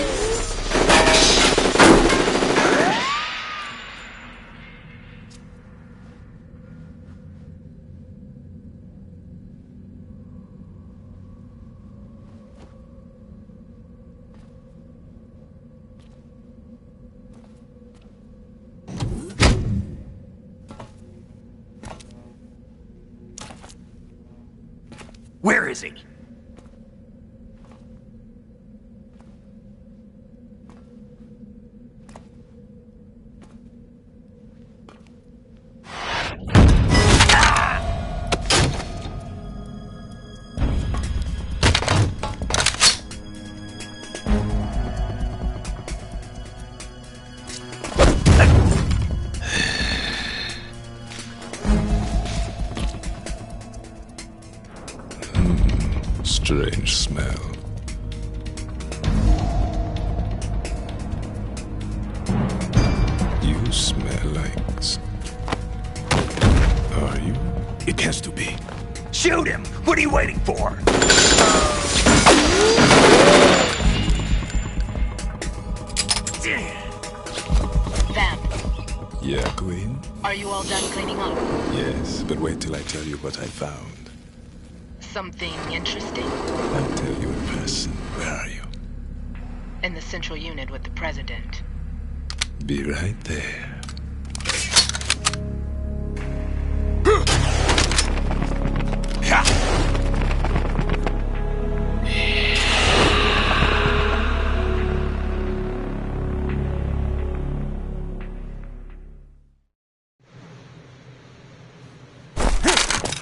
Where is he? Strange smell. You smell like... Are you? It has to be. Shoot him! What are you waiting for? Vamp, Yeah, Queen? are you all done cleaning up? Yes, but wait till I tell you what I found. Something interesting? I'll tell you in person. Where are you? In the central unit with the president. Be right there.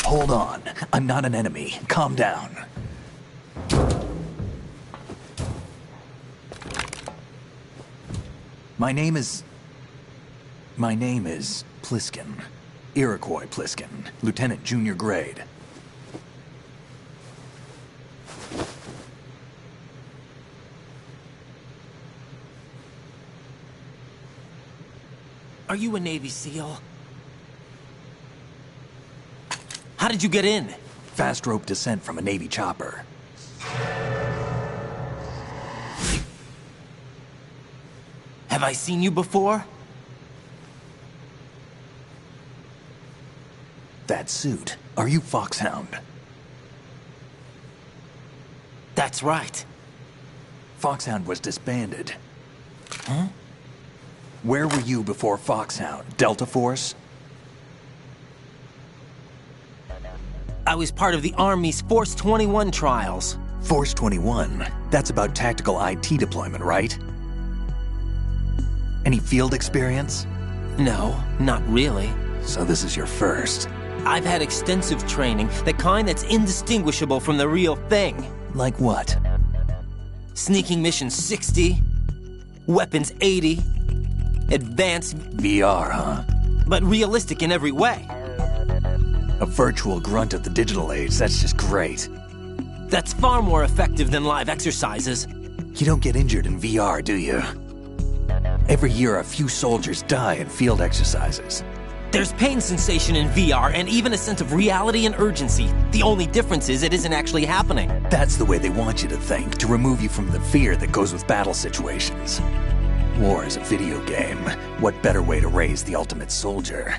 Hold on. I'm not an enemy. Calm down. My name is Pliskin. Iroquois Pliskin. Lieutenant Junior Grade. Are you a Navy SEAL? How did you get in? Fast rope descent from a Navy chopper. Have I seen you before? That suit. Are you Foxhound? That's right. Foxhound was disbanded. Huh? Where were you before Foxhound? Delta Force? I was part of the Army's Force 21 trials. Force 21? That's about tactical IT deployment, right? Any field experience? No, not really. So this is your first. I've had extensive training, the kind that's indistinguishable from the real thing. Like what? Sneaking mission 60, weapons 80, advanced... VR, huh? But realistic in every way. A virtual grunt of the digital age, that's just great. That's far more effective than live exercises. You don't get injured in VR, do you? Every year a few soldiers die in field exercises. There's pain sensation in VR and even a sense of reality and urgency. The only difference is it isn't actually happening. That's the way they want you to think, to remove you from the fear that goes with battle situations. War is a video game. What better way to raise the ultimate soldier?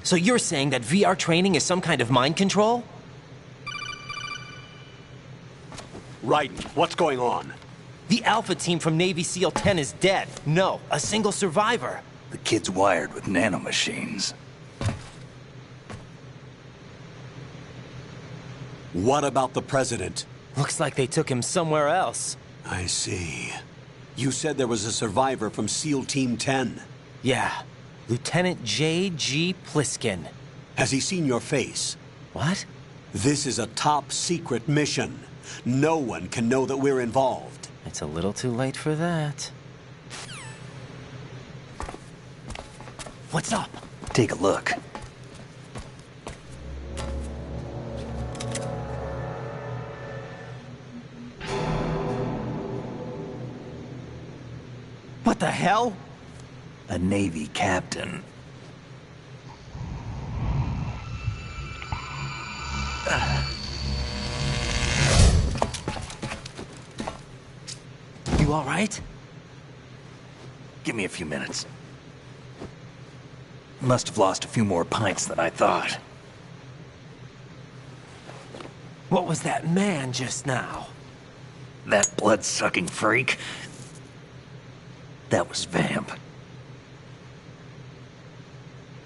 So you're saying that VR training is some kind of mind control? Raiden, what's going on? The Alpha team from Navy SEAL 10 is dead. No, a single survivor. The kid's wired with nanomachines. What about the president? Looks like they took him somewhere else. I see. You said there was a survivor from SEAL Team 10. Yeah. Lieutenant J.G. Pliskin. Has he seen your face? What? This is a top secret mission. No one can know that we're involved. It's a little too late for that. What's up? Take a look. What the hell? A Navy captain. You all right? Give me a few minutes. Must have lost a few more pints than I thought. What was that man just now? That blood-sucking freak? That was Vamp.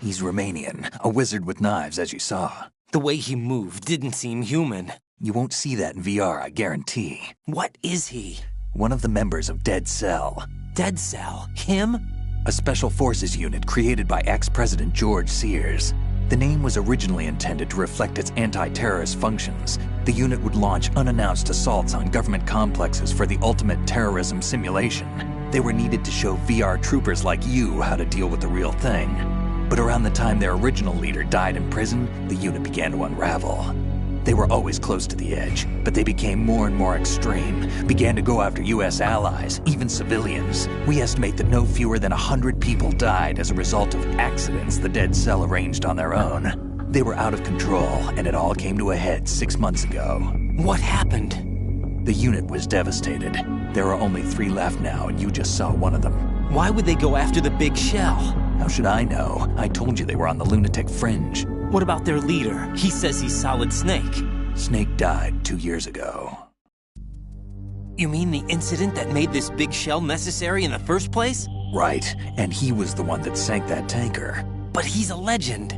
He's Romanian, a wizard with knives, as you saw. The way he moved didn't seem human. You won't see that in VR, I guarantee. What is he? One of the members of Dead Cell. Dead Cell? Him? A special forces unit created by ex-President George Sears. The name was originally intended to reflect its anti-terrorist functions. The unit would launch unannounced assaults on government complexes for the ultimate terrorism simulation. They were needed to show VR troopers like you how to deal with the real thing. But around the time their original leader died in prison, the unit began to unravel. They were always close to the edge, but they became more and more extreme, began to go after U.S. allies, even civilians. We estimate that no fewer than 100 people died as a result of accidents the Dead Cell arranged on their own. They were out of control, and it all came to a head 6 months ago. What happened? The unit was devastated. There are only 3 left now, and you just saw one of them. Why would they go after the big shell? How should I know? I told you they were on the lunatic fringe. What about their leader? He says he's Solid Snake. Snake died 2 years ago. You mean the incident that made this big shell necessary in the first place? Right, and he was the one that sank that tanker. But he's a legend.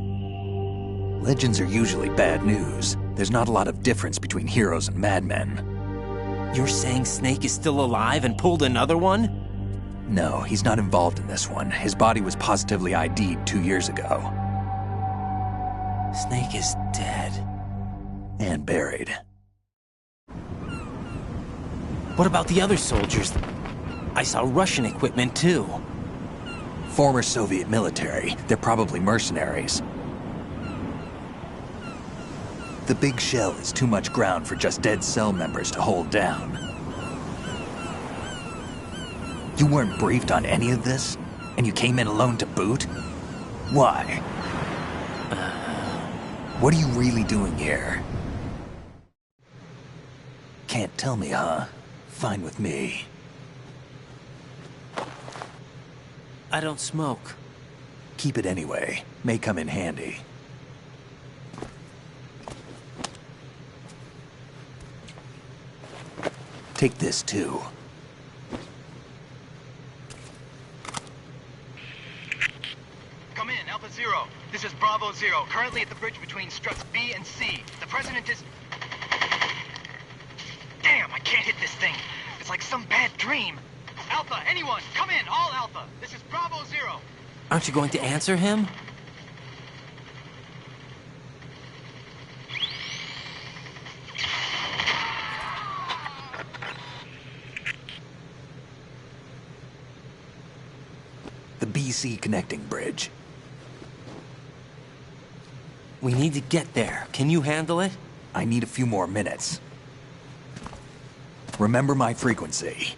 Legends are usually bad news. There's not a lot of difference between heroes and madmen. You're saying Snake is still alive and pulled another one? No, he's not involved in this one. His body was positively ID'd 2 years ago. Snake is dead. And buried. What about the other soldiers? I saw Russian equipment too. Former Soviet military. They're probably mercenaries. The big shell is too much ground for just dead cell members to hold down. You weren't briefed on any of this? And you came in alone to boot? Why? What are you really doing here? Can't tell me, huh? Fine with me. I don't smoke. Keep it anyway. May come in handy. Take this too. Come in, Alpha Zero. This is Bravo Zero, currently at the bridge between struts B and C. The President is... Damn, I can't hit this thing. It's like some bad dream. Alpha, anyone, come in, all Alpha. This is Bravo Zero. Aren't you going to answer him? The BC connecting bridge. We need to get there. Can you handle it? I need a few more minutes. Remember my frequency.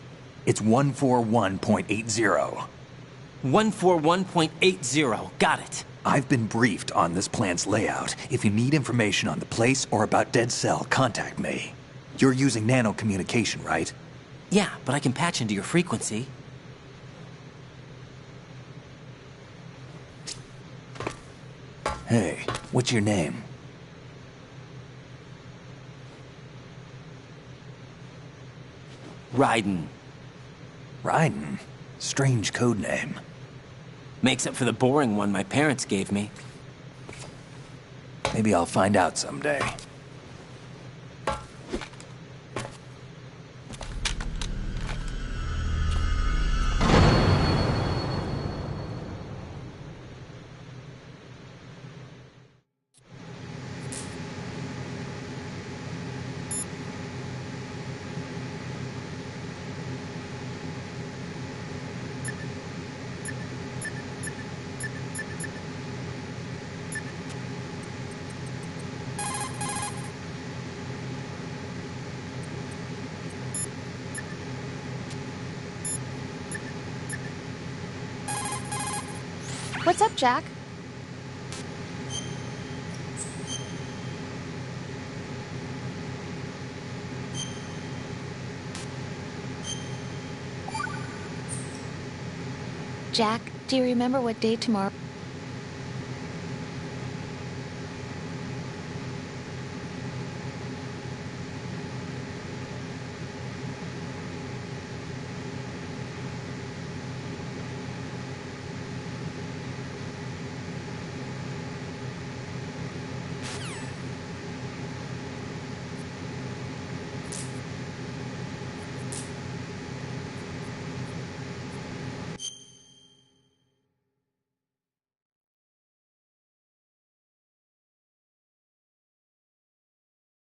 It's 141.80. 141.80. Got it. I've been briefed on this plant's layout. If you need information on the place or about Dead Cell, contact me. You're using nano communication, right? Yeah, but I can patch into your frequency. Hey, what's your name? Raiden. Raiden? Strange code name. Makes up for the boring one my parents gave me. Maybe I'll find out someday. What's up, Jack? Jack, do you remember what day tomorrow?